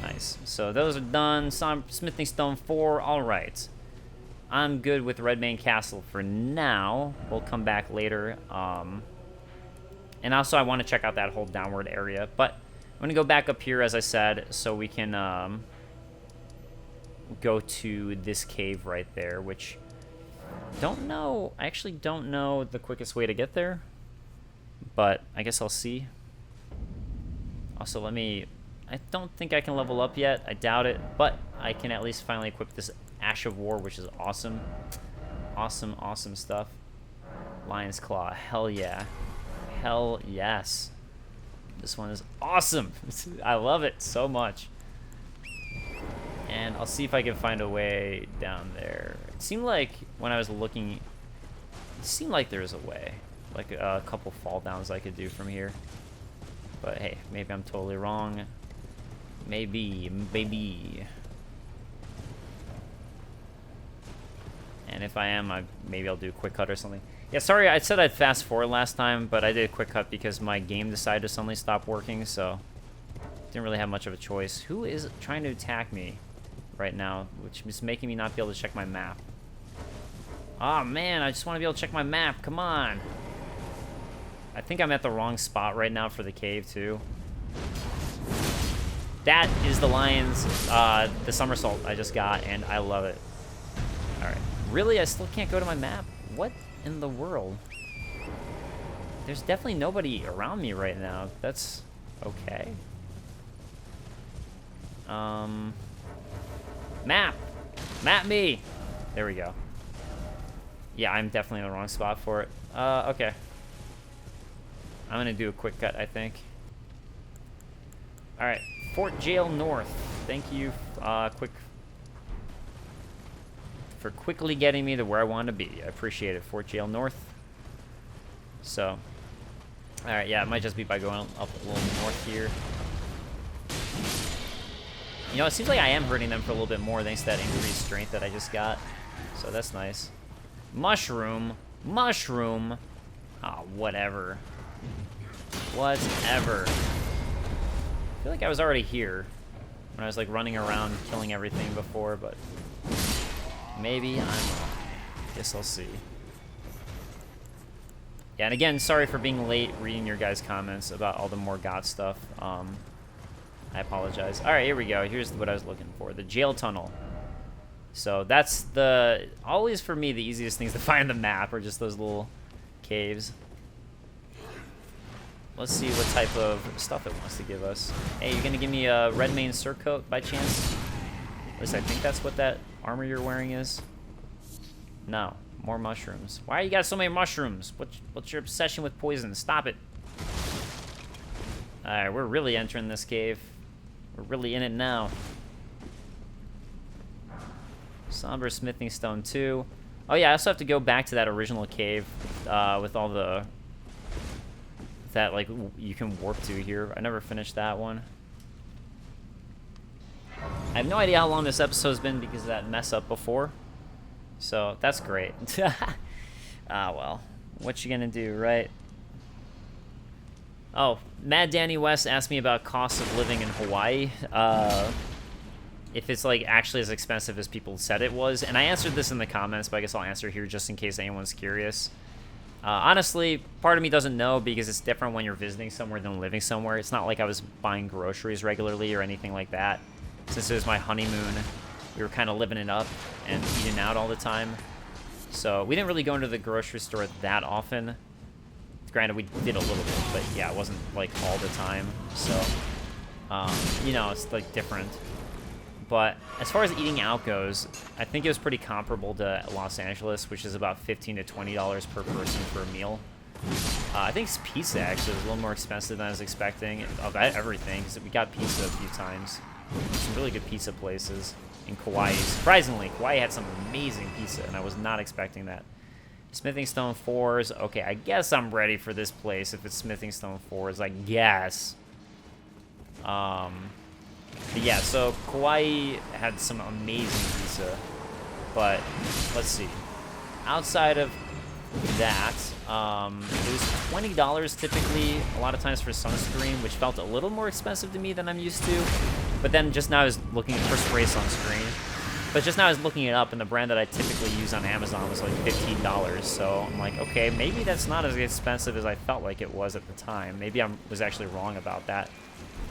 Nice. So those are done. Smithing Stone 4. All right. I'm good with Redmane Castle for now. We'll come back later. And also, I want to check out that whole downward area. But I'm going to go back up here, as I said, so we can go to this cave right there, which... Don't know. I actually don't know the quickest way to get there, but I guess I'll see. Also, I don't think I can level up yet. I doubt it, but I can at least finally equip this Ash of War, which is awesome. Awesome, awesome stuff. Lion's Claw. Hell yeah. Hell yes. This one is awesome. I love it so much. And I'll see if I can find a way down there. It seemed like when I was looking, it seemed like there was a way. Like a couple fall downs I could do from here. But hey, maybe I'm totally wrong. Maybe. And if I am, maybe I'll do a quick cut or something. Yeah, sorry, I said I'd fast forward last time, but I did a quick cut because my game decided to suddenly stop working, so didn't really have much of a choice. Who is trying to attack me right now, which is making me not be able to check my map? Oh man, I just want to be able to check my map. Come on. I think I'm at the wrong spot right now for the cave too. That is the lion's, the somersault I just got, and I love it. All right, really, I still can't go to my map? What in the world? There's definitely nobody around me right now. That's okay. Map me. There we go. Yeah, I'm definitely in the wrong spot for it. Okay. I'm gonna do a quick cut, I think. All right, Fort Jail North. Thank you, for quickly getting me to where I want to be. I appreciate it, Fort Jail North. So, all right, yeah, it might just be by going up a little north here. You know, it seems like I am hurting them for a little bit more thanks to that increased strength that I just got. So that's nice. Mushroom. Oh, whatever. feel like I was already here when I was like running around killing everything before, but maybe I'm wrong. Guess I'll see. Yeah, and again, sorry for being late reading your guys' comments about all the more God stuff. I apologize. All right, here we go. Here's what I was looking for. The jail tunnel. So that's always for me, the easiest things to find on the map are just those little caves. Let's see what type of stuff it wants to give us. Hey, you gonna give me a red main surcoat by chance? At least I think that's what that armor you're wearing is. No, more mushrooms. Why you got so many mushrooms? What's your obsession with poison? Stop it. All right, we're really entering this cave. We're really in it now. Somber smithing stone 2. Oh yeah, I also have to go back to that original cave with all the that like you can warp to here. I never finished that one. I have no idea how long this episode's been because of that mess up before. So that's great. Ah well, what you gonna do, right? Oh, Mad Danny West asked me about cost of living in Hawaii. If it's like actually as expensive as people said it was, and I answered this in the comments, but I guess I'll answer here just in case anyone's curious. Honestly, part of me doesn't know because it's different when you're visiting somewhere than living somewhere. It's not like I was buying groceries regularly or anything like that. Since it was my honeymoon, we were kind of living it up and eating out all the time. So we didn't really go into the grocery store that often. Granted, we did a little bit, but yeah, it wasn't like all the time. So, you know, it's like different. But as far as eating out goes, I think it was pretty comparable to Los Angeles, which is about $15 to $20 per person for a meal. I think pizza actually was a little more expensive than I was expecting of everything, because we got pizza a few times. Some really good pizza places in Kauai. Surprisingly, Kauai had some amazing pizza, and I was not expecting that. Smithing Stone 4s. Okay, I guess I'm ready for this place if it's Smithing Stone 4s, I guess. But yeah, so Kauai had some amazing pizza, but let's see. Outside of that, it was $20 typically, a lot of times for sunscreen, which felt a little more expensive to me than I'm used to. But then just now I was looking for spray sunscreen. But just now I was looking it up, and the brand that I typically use on Amazon was like $15. So I'm like, okay, maybe that's not as expensive as I felt like it was at the time. Maybe I was actually wrong about that.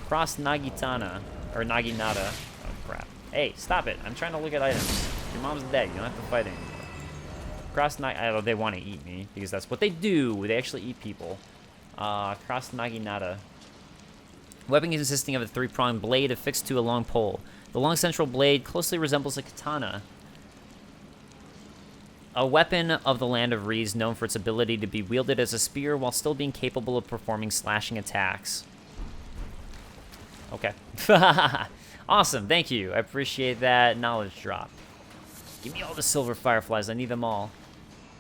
Cross Nagitana. Or Naginata. Oh, crap. Hey, stop it. I'm trying to look at items. Your mom's dead. You don't have to fight anymore. Cross Naginata. They want to eat me, because that's what they do. They actually eat people. Cross Naginata. Weapon consisting of a 3-pronged blade affixed to a long pole. The long central blade closely resembles a katana. A weapon of the Land of Reeds known for its ability to be wielded as a spear while still being capable of performing slashing attacks. Okay. Awesome, thank you. I appreciate that knowledge drop. Give me all the silver fireflies, I need them all.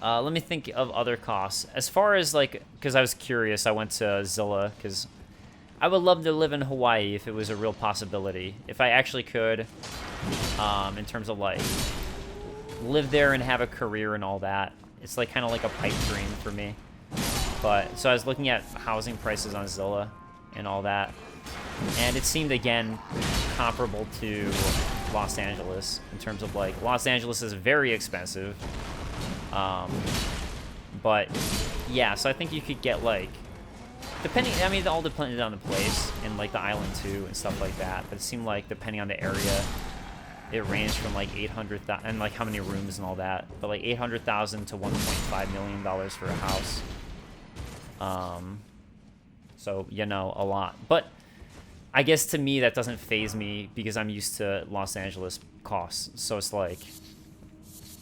Let me think of other costs. As far as like, because I was curious, I went to Zilla, because I would love to live in Hawaii if it was a real possibility. If I actually could, in terms of like, live there and have a career and all that. It's like kind of like a pipe dream for me. But, so I was looking at housing prices on Zilla and all that. And it seemed, again, comparable to Los Angeles in terms of, like, Los Angeles is very expensive. But, yeah, so I think you could get, like, depending, I mean, it all depended on the place and, like, the island, too, and stuff like that. But it seemed like, depending on the area, it ranged from, like, $800,000, and, like, how many rooms and all that. But, like, $800,000 to $1.5 million for a house. So, you know, a lot. But I guess to me that doesn't faze me because I'm used to Los Angeles costs. So it's like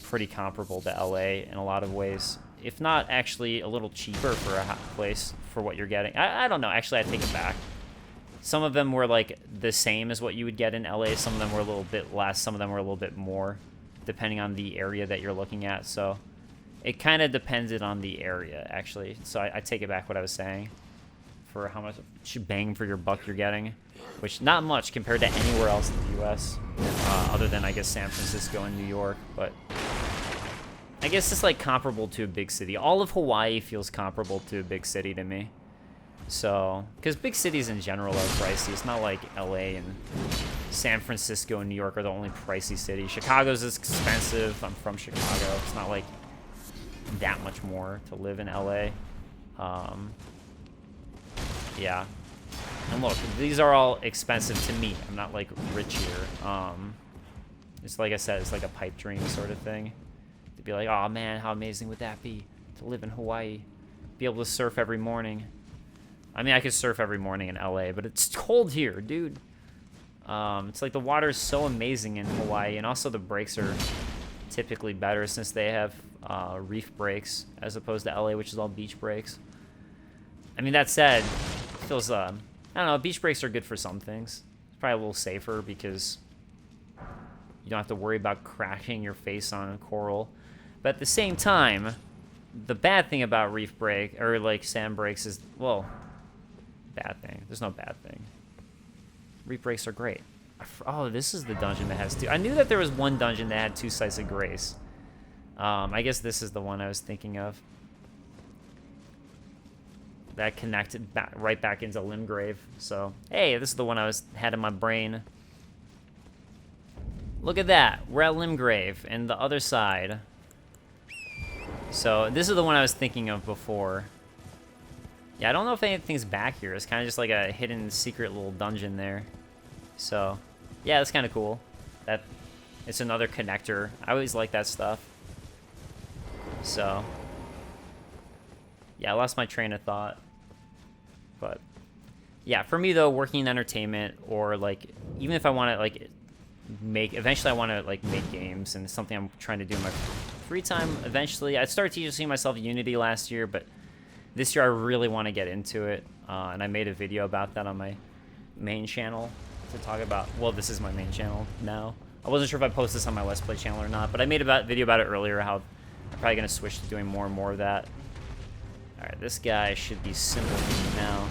pretty comparable to LA in a lot of ways. If not actually a little cheaper for a place for what you're getting. I don't know. Actually, I take it back. Some of them were like the same as what you would get in LA. Some of them were a little bit less. Some of them were a little bit more depending on the area that you're looking at. So it kind of depended on the area, actually. So I take it back what I was saying. For how much bang for your buck you're getting, which not much compared to anywhere else in the U.S. Other than I guess San Francisco and New York, but I guess it's like comparable to a big city. All of Hawaii feels comparable to a big city to me. So, because big cities in general are pricey. It's not like LA and San Francisco and New York are the only pricey cities. Chicago's expensive. I'm from Chicago. It's not like that much more to live in LA. Yeah. And look, these are all expensive to me. I'm not like rich here. It's like I said, it's like a pipe dream sort of thing. To be like, oh man, how amazing would that be to live in Hawaii? Be able to surf every morning. I mean, I could surf every morning in LA, but it's cold here, dude. It's like the water is so amazing in Hawaii, and also the breaks are typically better since they have reef breaks as opposed to LA, which is all beach breaks. I mean, that said, it feels, I don't know, beach breaks are good for some things. It's probably a little safer because you don't have to worry about cracking your face on a coral. But at the same time, the bad thing about reef break, or like sand breaks is, well, bad thing. There's no bad thing. Reef breaks are great. Oh, this is the dungeon that has two. I knew that there was one dungeon that had 2 sites of grace. I guess this is the one I was thinking of. That connected right back into Limgrave. So, hey, this is the one I had in my brain. Look at that. We're at Limgrave, and the other side. So, this is the one I was thinking of before. Yeah, I don't know if anything's back here. It's kind of just like a hidden secret little dungeon there. So, yeah, that's kind of cool. That it's another connector. I always like that stuff. So, yeah, I lost my train of thought. But, yeah, for me, though, working in entertainment or, like, even if I want to, like, eventually I want to, like, make games, and it's something I'm trying to do in my free time eventually. I started teaching myself Unity last year, but this year I really want to get into it, and I made a video about that on my main channel to talk about, well, this is my main channel now. I wasn't sure if I post this on my Let's Play channel or not, but I made a video about it earlier, how I'm probably going to switch to doing more and more of that. Alright, this guy should be simple for me now.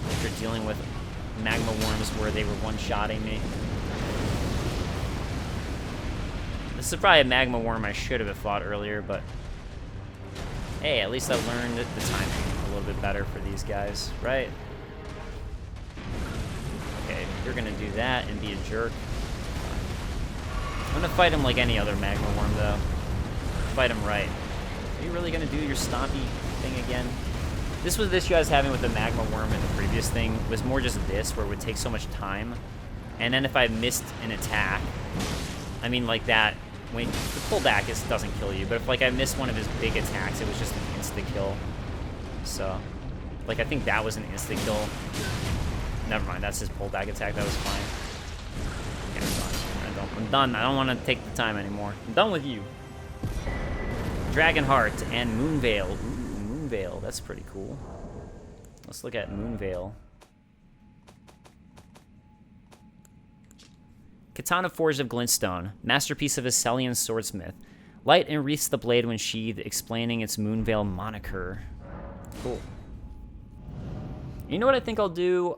If you're dealing with magma worms where they were one-shotting me. This is probably a magma worm I should have fought earlier, but hey, at least I learned the timing a little bit better for these guys, right? Okay, you're gonna do that and be a jerk. I'm gonna fight him like any other magma worm, though. Fight him right. Are you really gonna do your stompy thing again? This was the issue I was having with the magma worm in the previous thing. Was more just this, where it would take so much time. And then if I missed an attack, I mean like that, when the pullback doesn't kill you, but if like I missed one of his big attacks, it was just an insta-kill. So, like I think that was an insta-kill. Never mind, that's his pullback attack, that was fine. Okay, I'm done. I'm done, I don't want to take the time anymore. I'm done with you. Dragonheart and Moonveil. Ooh, Moonveil, that's pretty cool. Let's look at Moonveil. Katana forged of glintstone, masterpiece of a Cellian swordsmith. Light enwreaths the blade when sheathed, explaining its Moonveil moniker. Cool. You know what I think I'll do?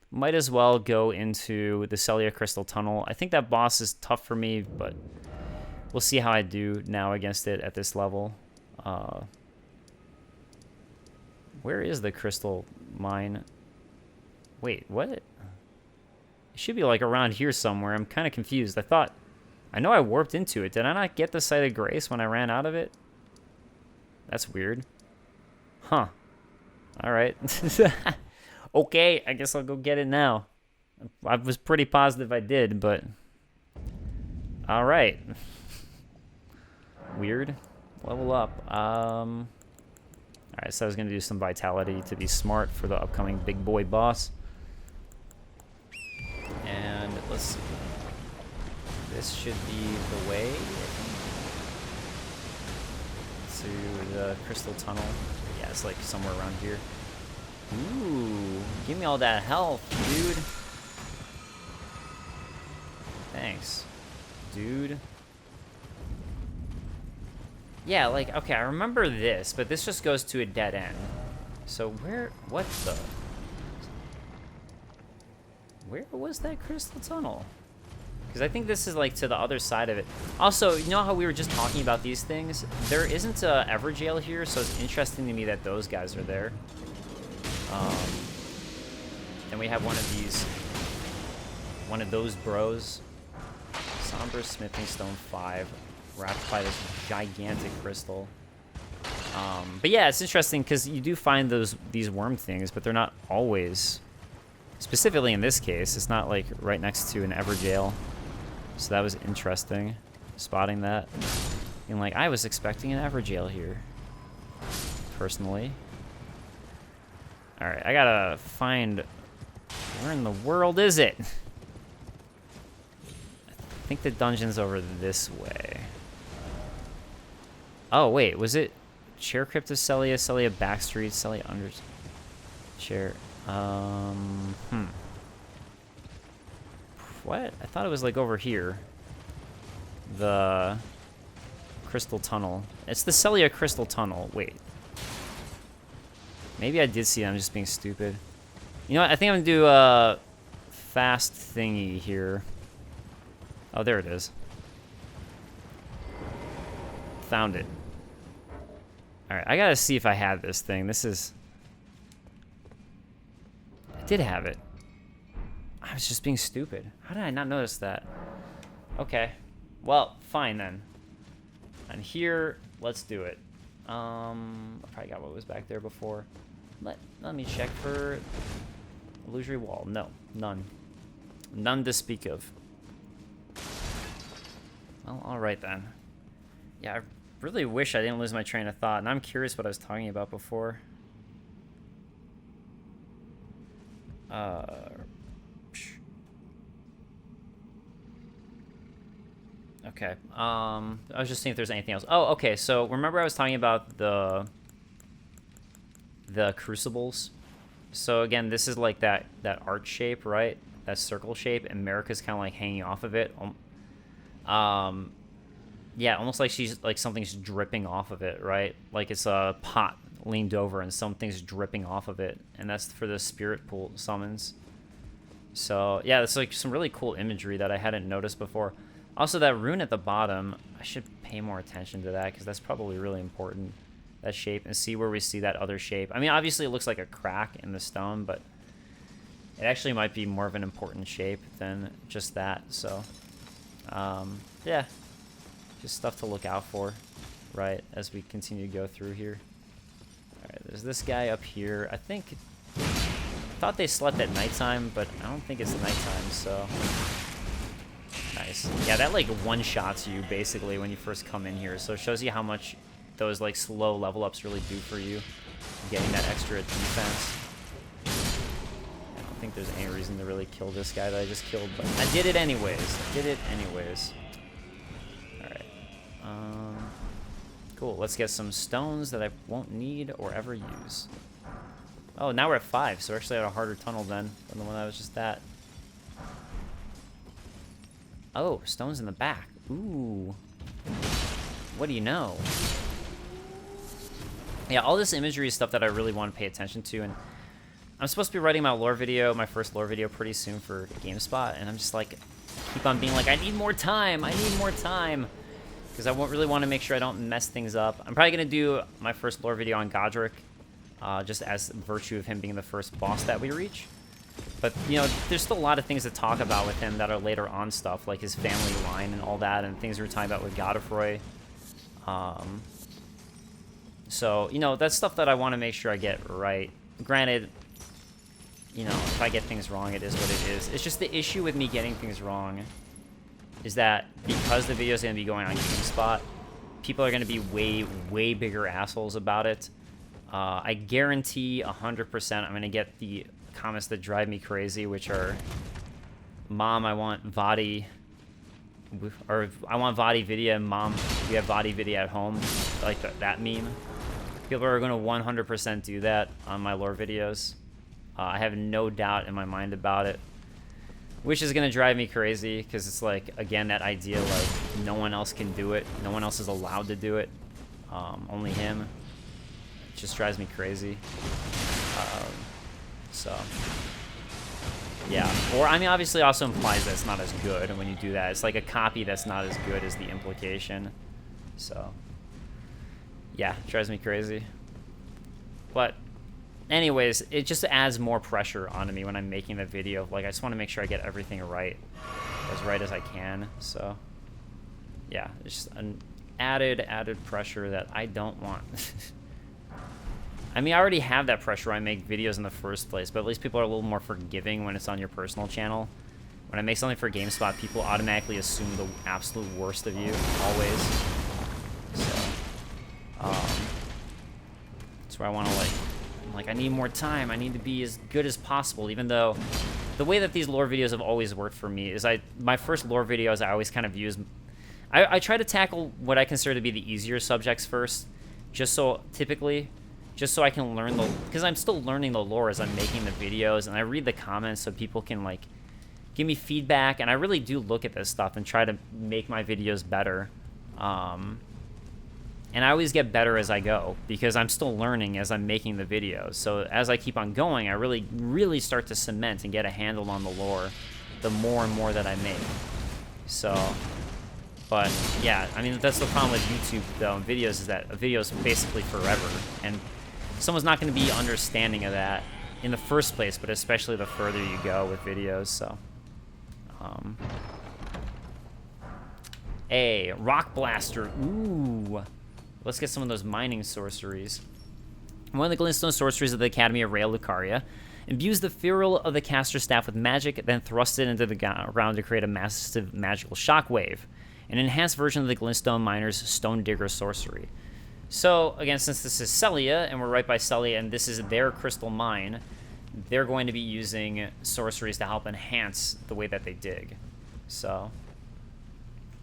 Might as well go into the Cellular Crystal Tunnel. I think that boss is tough for me, but we'll see how I do now against it at this level. Where is the crystal mine? Wait, what? It should be like around here somewhere. I'm kind of confused. I know I warped into it. Did I not get the Site of Grace when I ran out of it? That's weird. Huh. Alright. Okay, I guess I'll go get it now. I was pretty positive I did, but alright. Weird. Level up. Alright, so I was going to do some vitality to be smart for the upcoming big boy boss. And let's see. This should be the way, to the crystal tunnel. Yeah, it's like somewhere around here. Ooh, give me all that health, dude. Thanks, dude. Yeah, like, okay, I remember this, but this just goes to a dead end. So where was that crystal tunnel? Because I think this is like to the other side of it. Also, you know how we were just talking about these things? There isn't a Everjail here, so it's interesting to me that those guys are there. And we have one of those bros. Somber Smithing Stone 5, wrapped by this gigantic crystal. But yeah, it's interesting because you do find these worm things, but they're not always. Specifically in this case, it's not like right next to an Everjail. So that was interesting, spotting that. And like, I was expecting an Everjail here, personally. All right, I gotta find, where in the world is it? I think the dungeon's over this way. Oh wait, was it Chair Crypt of Celia, Celia Backstreet, Celia Under Chair? What? I thought it was like over here. The Crystal Tunnel. It's the Celia Crystal Tunnel. Wait. Maybe I did see it. I'm just being stupid. You know what? I think I'm gonna do a fast thingy here. Oh, there it is. Found it. Alright, I gotta see if I had this thing. This is... I did have it. I was just being stupid. How did I not notice that? Okay. Well, fine then. And here, let's do it. I probably got what was back there before. Let me check for illusory wall. No, none. None to speak of. Well, alright then. Yeah, I really wish I didn't lose my train of thought, and I'm curious what I was talking about before. Okay. I was just seeing if there's anything else. Oh, okay. So remember I was talking about the crucibles. So again, this is like that arch shape, right? That circle shape, and Marika's kind of like hanging off of it. Yeah, almost like she's like something's dripping off of it, right? Like it's a pot leaned over and something's dripping off of it, and that's for the spirit pool summons. So yeah, it's like some really cool imagery that I hadn't noticed before. Also, that rune at the bottom, I should pay more attention to that because that's probably really important, that shape, and see where we see that other shape. I mean, obviously it looks like a crack in the stone, but it actually might be more of an important shape than just that. So yeah, just stuff to look out for, right, as we continue to go through here. All right, there's this guy up here. I thought they slept at nighttime, but I don't think it's nighttime, so... Nice. Yeah, that like one-shots you basically when you first come in here, so it shows you how much those like slow level ups really do for you, getting that extra defense. I don't think there's any reason to really kill this guy that I just killed, but I did it anyways. Alright. Cool, let's get some stones that I won't need or ever use. Oh, now we're at 5, so we're actually at a harder tunnel then than the one that was just at. Oh, stones in the back. Ooh. What do you know? Yeah, all this imagery is stuff that I really want to pay attention to, and I'm supposed to be writing my first lore video pretty soon for GameSpot, and I'm just like, keep on being like, I need more time, because I really want to make sure I don't mess things up. I'm probably going to do my first lore video on Godric, just as virtue of him being the first boss that we reach. But, you know, there's still a lot of things to talk about with him that are later on stuff, like his family line and all that, and things we were talking about with Godfrey. So, you know, that's stuff that I want to make sure I get right. Granted, you know, if I get things wrong, it is what it is. It's just the issue with me getting things wrong is that because the video is going to be going on GameSpot, people are going to be way bigger assholes about it. I guarantee 100% I'm going to get the comments that drive me crazy, which are, Mom, I want Vadi, or I want Vadi Vidya, Mom, we have Vadi Vidya at home, like that meme. People are going to 100% do that on my lore videos. I have no doubt in my mind about it, which is going to drive me crazy, because it's like, again, that idea, like, no one else can do it, no one else is allowed to do it, only him. It just drives me crazy. So Yeah, or I mean, obviously, also implies that it's not as good when you do that. It's like a copy that's not as good as the implication. So, yeah, it drives me crazy. But, anyways, it just adds more pressure onto me when I'm making the video. Like, I just want to make sure I get everything right as I can. So, yeah, it's just an added pressure that I don't want. I mean, I already have that pressure when I make videos in the first place, but at least people are a little more forgiving when it's on your personal channel. When I make something for GameSpot, people automatically assume the absolute worst of you, always. So, that's where I want to, like, I need more time. I need to be as good as possible, even though the way that these lore videos have always worked for me is my first lore videos I always kind of use... I try to tackle what I consider to be the easier subjects first, just so I can learn because I'm still learning the lore as I'm making the videos, and I read the comments so people can, like, give me feedback, and I really do look at this stuff and try to make my videos better. And I always get better as I go, because I'm still learning as I'm making the videos. So as I keep on going, I really start to cement and get a handle on the lore the more and more that I make. So, but yeah, I mean, that's the problem with YouTube, though, and videos, is that a video is basically forever, and someone's not going to be understanding of that in the first place, but especially the further you go with videos. So, a rock blaster. Ooh, let's get some of those mining sorceries. One of the glintstone sorceries of the Academy of Rael Lucaria imbues the ferrule of the caster staff with magic, then thrusts it into the ground to create a massive magical shockwave. An enhanced version of the glintstone miner's stone digger sorcery. So, again, since this is Celia, and we're right by Celia, and this is their crystal mine, they're going to be using sorceries to help enhance the way that they dig. So,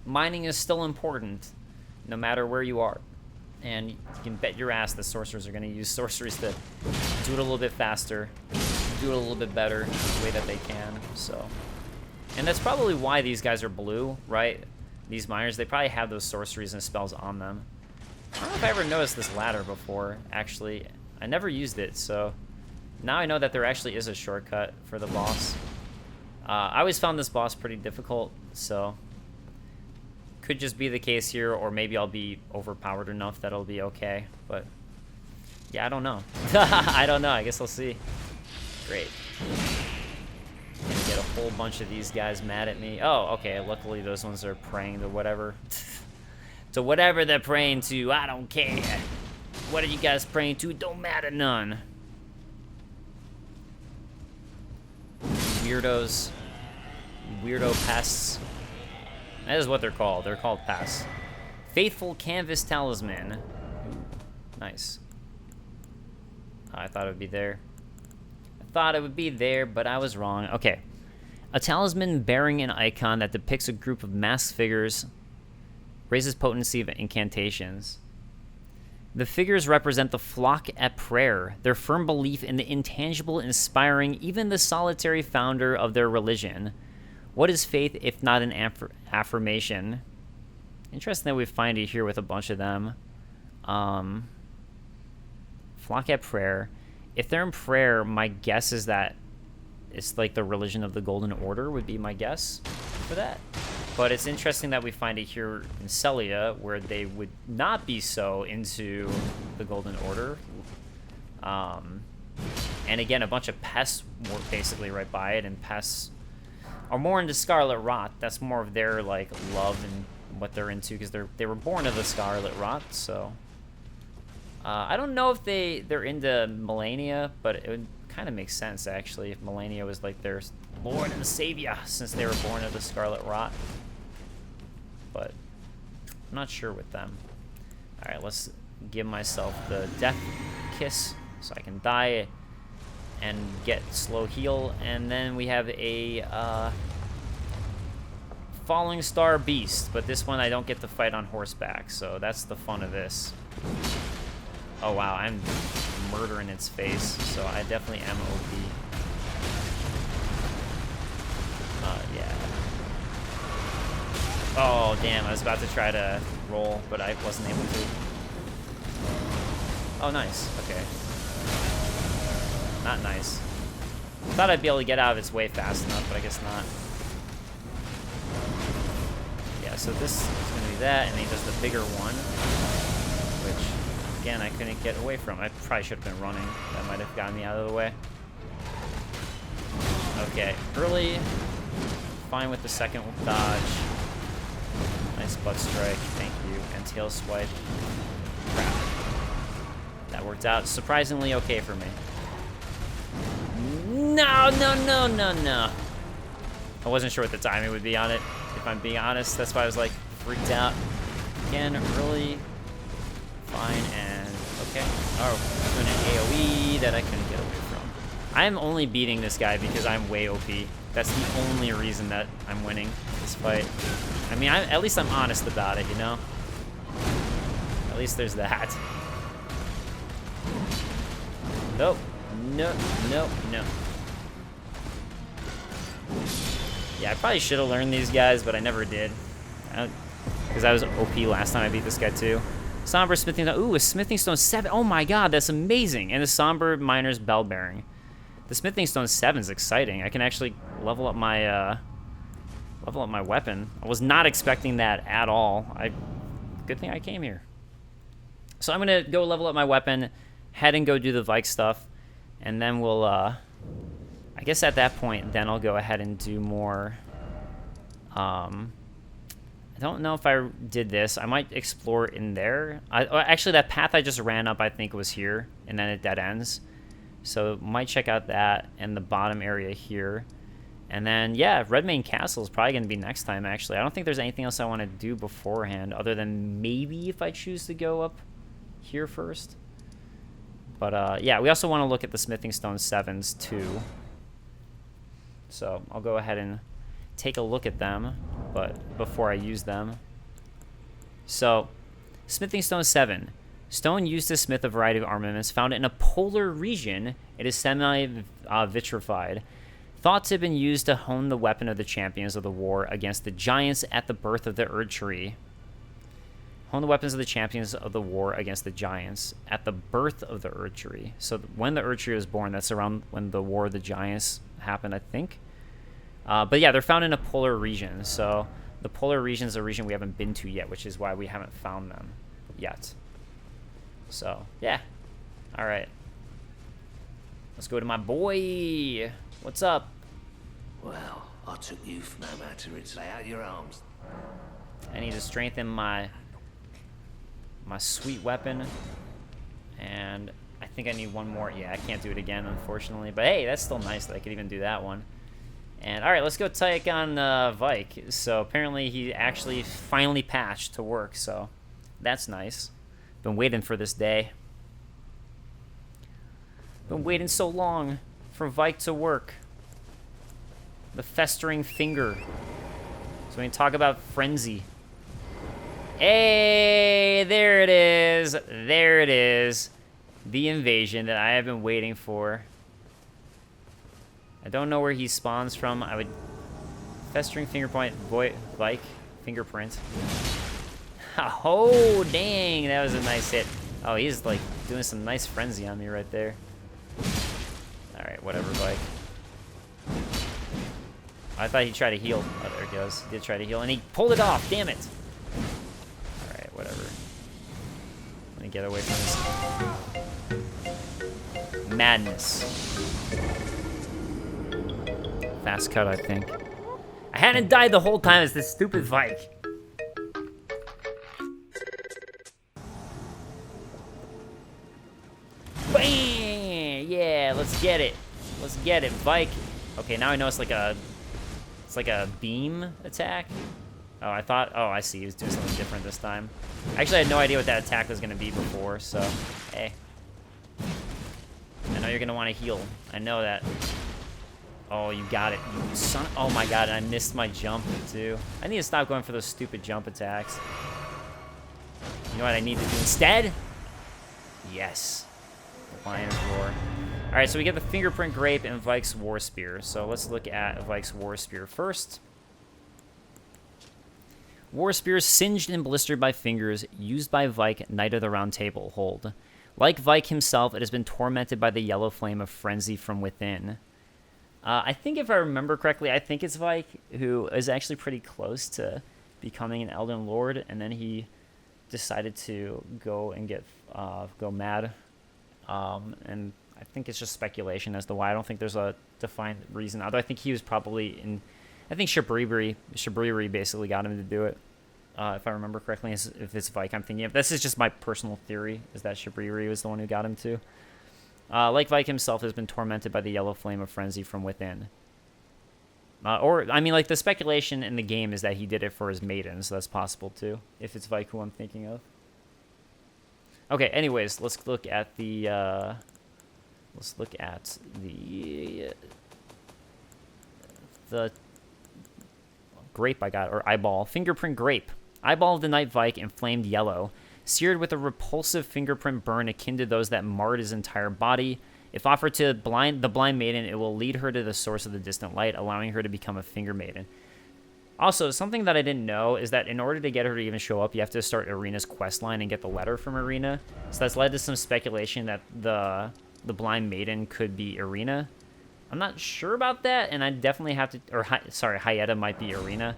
mining is still important, no matter where you are. And you can bet your ass the sorcerers are going to use sorceries to do it a little bit faster, do it a little bit better the way that they can. So, and that's probably why these guys are blue, right? These miners, they probably have those sorceries and spells on them. I don't know if I ever noticed this ladder before, actually. I never used it, so now I know that there actually is a shortcut for the boss. I always found this boss pretty difficult, so could just be the case here, or maybe I'll be overpowered enough that it'll be okay, but yeah, I don't know. I don't know, I guess I'll see. Great. Gonna get a whole bunch of these guys mad at me. Oh, okay, luckily those ones are praying to whatever. To whatever they're praying to, I don't care. What are you guys praying to? It don't matter none. Weirdos. Weirdo pests. That is what they're called. They're called pests. Faithful Canvas Talisman. Ooh, nice. I thought it would be there. I thought it would be there, but I was wrong. Okay. A talisman bearing an icon that depicts a group of masked figures raises potency of incantations. The figures represent the flock at prayer, their firm belief in the intangible inspiring even the solitary founder of their religion. What is faith if not an affirmation? Interesting that we find it here with a bunch of them. Flock at prayer. If they're in prayer, my guess is that it's like the religion of the Golden Order would be my guess for that. But it's interesting that we find it here in Celia, where they would not be so into the Golden Order. And again, a bunch of pests were basically right by it, and pests are more into Scarlet Rot. That's more of their, like, love and what they're into, because they were born of the Scarlet Rot, so... I don't know if they're into Melania, but it would kind of make sense, actually, if Melania was, like, their Lord and Savior, since they were born of the Scarlet Rot. But I'm not sure with them. Alright, let's give myself the death kiss so I can die and get slow heal. And then we have a Falling Star Beast, but this one I don't get to fight on horseback, so that's the fun of this. Oh wow, I'm murdering its face, so I definitely am OP. Yeah. Oh, damn, I was about to try to roll, but I wasn't able to. Oh, nice. Okay. Not nice. Thought I'd be able to get out of its way fast enough, but I guess not. Yeah, so this is going to be that, and then he does the bigger one, which, again, I couldn't get away from. I probably should have been running. That might have gotten me out of the way. Okay, early. Fine with the second dodge. Nice butt strike, thank you. And tail swipe. Crap. That worked out surprisingly okay for me. No, no, no, no, no. I wasn't sure what the timing would be on it, if I'm being honest. That's why I was like freaked out. Again, early. Fine, and okay. Oh, doing an AoE that I couldn't get away from. I'm only beating this guy because I'm way OP. That's the only reason that I'm winning this fight. I mean, at least I'm honest about it, you know? At least there's that. Nope. No, no, no. Yeah, I probably should have learned these guys, but I never did. Because I was OP last time I beat this guy too. Somber Smithing Stone. Ooh, a Smithing Stone 7. Oh my god, that's amazing. And the Somber Miner's Bell Bearing. The Smithing Stone 7 is exciting. I can actually level up my weapon. I was not expecting that at all. Good thing I came here. So I'm gonna go level up my weapon, head and go do the Vike stuff, and then we'll I guess at that point then I'll go ahead and do more. I don't know if I did this. I might explore in there. Actually, that path I just ran up I think was here, and then it dead ends. So might check out that and the bottom area here. And then, yeah, Redmane Castle is probably going to be next time, actually. I don't think there's anything else I want to do beforehand, other than maybe if I choose to go up here first. But, yeah, we also want to look at the Smithing Stone 7s, too. So I'll go ahead and take a look at them, but before I use them. So, Smithing Stone 7. Stone used to smith a variety of armaments. Found in a polar region, it is semi-vitrified. Thought to have been used to hone the weapon of the champions of the war against the giants at the birth of the Erd Tree. Hone the weapons of the champions of the war against the giants at the birth of the Erd Tree. So when the Erd Tree was born, that's around when the War of the Giants happened, I think. But yeah, they're found in a polar region. So the polar region is a region we haven't been to yet, which is why we haven't found them yet. So, yeah. All right. Let's go to my boy. What's up? Well, I took you for no matter. It's lay out your arms. I need to strengthen my sweet weapon. And I think I need one more. Yeah, I can't do it again, unfortunately. But hey, that's still nice that I could even do that one. And all right, let's go take on Vike. So apparently he actually finally patched to work. So that's nice. Been waiting for this day. Been waiting so long for Vike to work. The festering finger. So we can talk about frenzy. Hey, there it is. There it is. The invasion that I have been waiting for. I don't know where he spawns from. I would... Festering fingerpoint, Vike, fingerprint. Oh, dang, that was a nice hit. Oh, he's like doing some nice frenzy on me right there. Alright, whatever, Vike. I thought he'd try to heal. Oh, there he goes. He did try to heal, and he pulled it off. Damn it. Alright, whatever. Let me get away from this madness. Fast cut, I think. I hadn't died the whole time. It's this stupid Vike. Bam! Yeah, let's get it. Let's get it, Vike. Okay, now I know it's like a beam attack. Oh, I thought, oh, I see. He was doing something different this time. Actually, I had no idea what that attack was going to be before, so, hey. I know you're going to want to heal. I know that. Oh, you got it. You son. Oh my god, and I missed my jump, too. I need to stop going for those stupid jump attacks. You know what I need to do instead? Yes. Lion's Roar. Alright, so we get the Fingerprint Grape and Vikes War Spear. So let's look at Vikes War Spear first. War Spear singed and blistered by fingers, used by Vike, Knight of the Round Table. Hold. Like Vike himself, it has been tormented by the yellow flame of frenzy from within. I think if I remember correctly, I think it's Vike, who is actually pretty close to becoming an Elden Lord, and then he decided to go and go mad. And I think it's just speculation as to why. I don't think there's a defined reason. Although I think he was probably in... I think Shabriri basically got him to do it. If I remember correctly, if it's Vike I'm thinking of. This is just my personal theory, is that Shabriri was the one who got him to. Like Vike himself has been tormented by the yellow flame of frenzy from within. Or, I mean, like, the speculation in the game is that he did it for his maiden, so that's possible, too, if it's Vike who I'm thinking of. Okay, anyways, let's look at the, the grape I got, or eyeball. Fingerprint grape. Eyeball of the night Vike, inflamed yellow. Seared with a repulsive fingerprint burn akin to those that marred his entire body. If offered to the blind maiden, it will lead her to the source of the distant light, allowing her to become a finger maiden. Also, something that I didn't know is that in order to get her to even show up, you have to start Irina's quest line and get the letter from Irina. So that's led to some speculation that the blind maiden could be Irina. I'm not sure about that, and I definitely have to... Or, sorry, Hyetta might be Irina.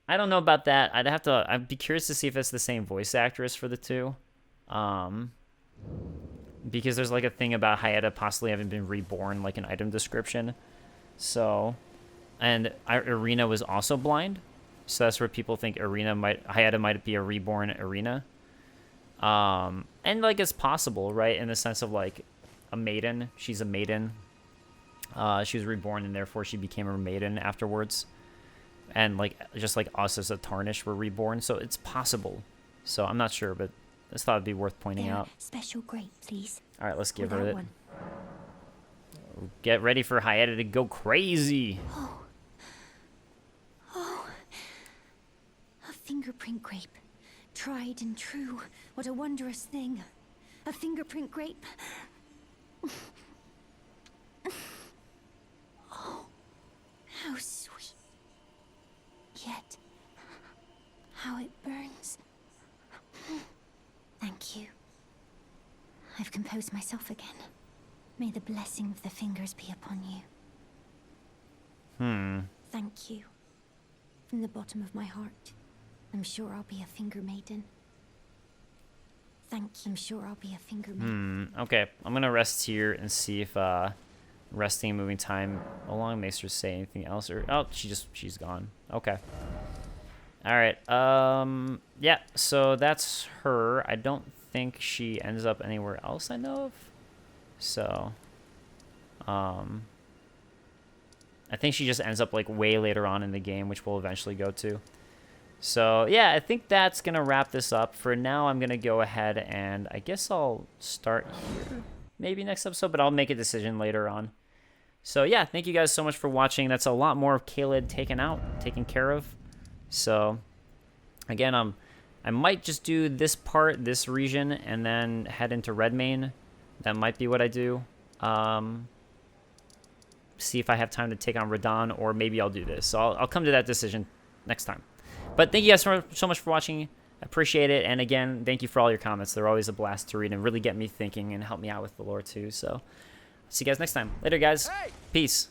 I don't know about that. I'd be curious to see if it's the same voice actress for the two. Because there's like a thing about Hyetta possibly having been reborn, like an item description. So, and Irina was also blind. So that's where people think Hyetta might be a reborn Irina. And like it's possible, right? In the sense of like a maiden. She's a maiden. She was reborn and therefore she became a maiden afterwards. And like just like us as a Tarnish were reborn, so it's possible. So I'm not sure, but I just thought it'd be worth pointing out. Special grape, please. All right, let's give her it. One. Get ready for Hyetta to go crazy. Oh, a fingerprint grape, tried and true. What a wondrous thing. A fingerprint grape. Oh, how sweet. Yet, how it burns. Thank you. I've composed myself again. May the blessing of the fingers be upon you. Thank you. From the bottom of my heart, I'm sure I'll be a finger maiden. Thank you. I'm sure I'll be a finger maiden. Okay, I'm gonna rest here and see if resting and moving time along makes her say anything else, or oh, she's gone. Okay. All right. Yeah. So that's her. I don't think she ends up anywhere else I know of. So, I think she just ends up like way later on in the game, which we'll eventually go to. So yeah, I think that's gonna wrap this up. For now, I'm gonna go ahead and I guess I'll start here, maybe next episode, but I'll make a decision later on. So yeah, thank you guys so much for watching. That's a lot more of Caelid taken care of. So again, I might just do this part, this region, and then head into Redmane. That might be what I do. See if I have time to take on Radahn, or maybe I'll do this. So I'll come to that decision next time. But thank you guys so much for watching. I appreciate it. And again, thank you for all your comments. They're always a blast to read and really get me thinking and help me out with the lore too. So see you guys next time. Later, guys. Peace.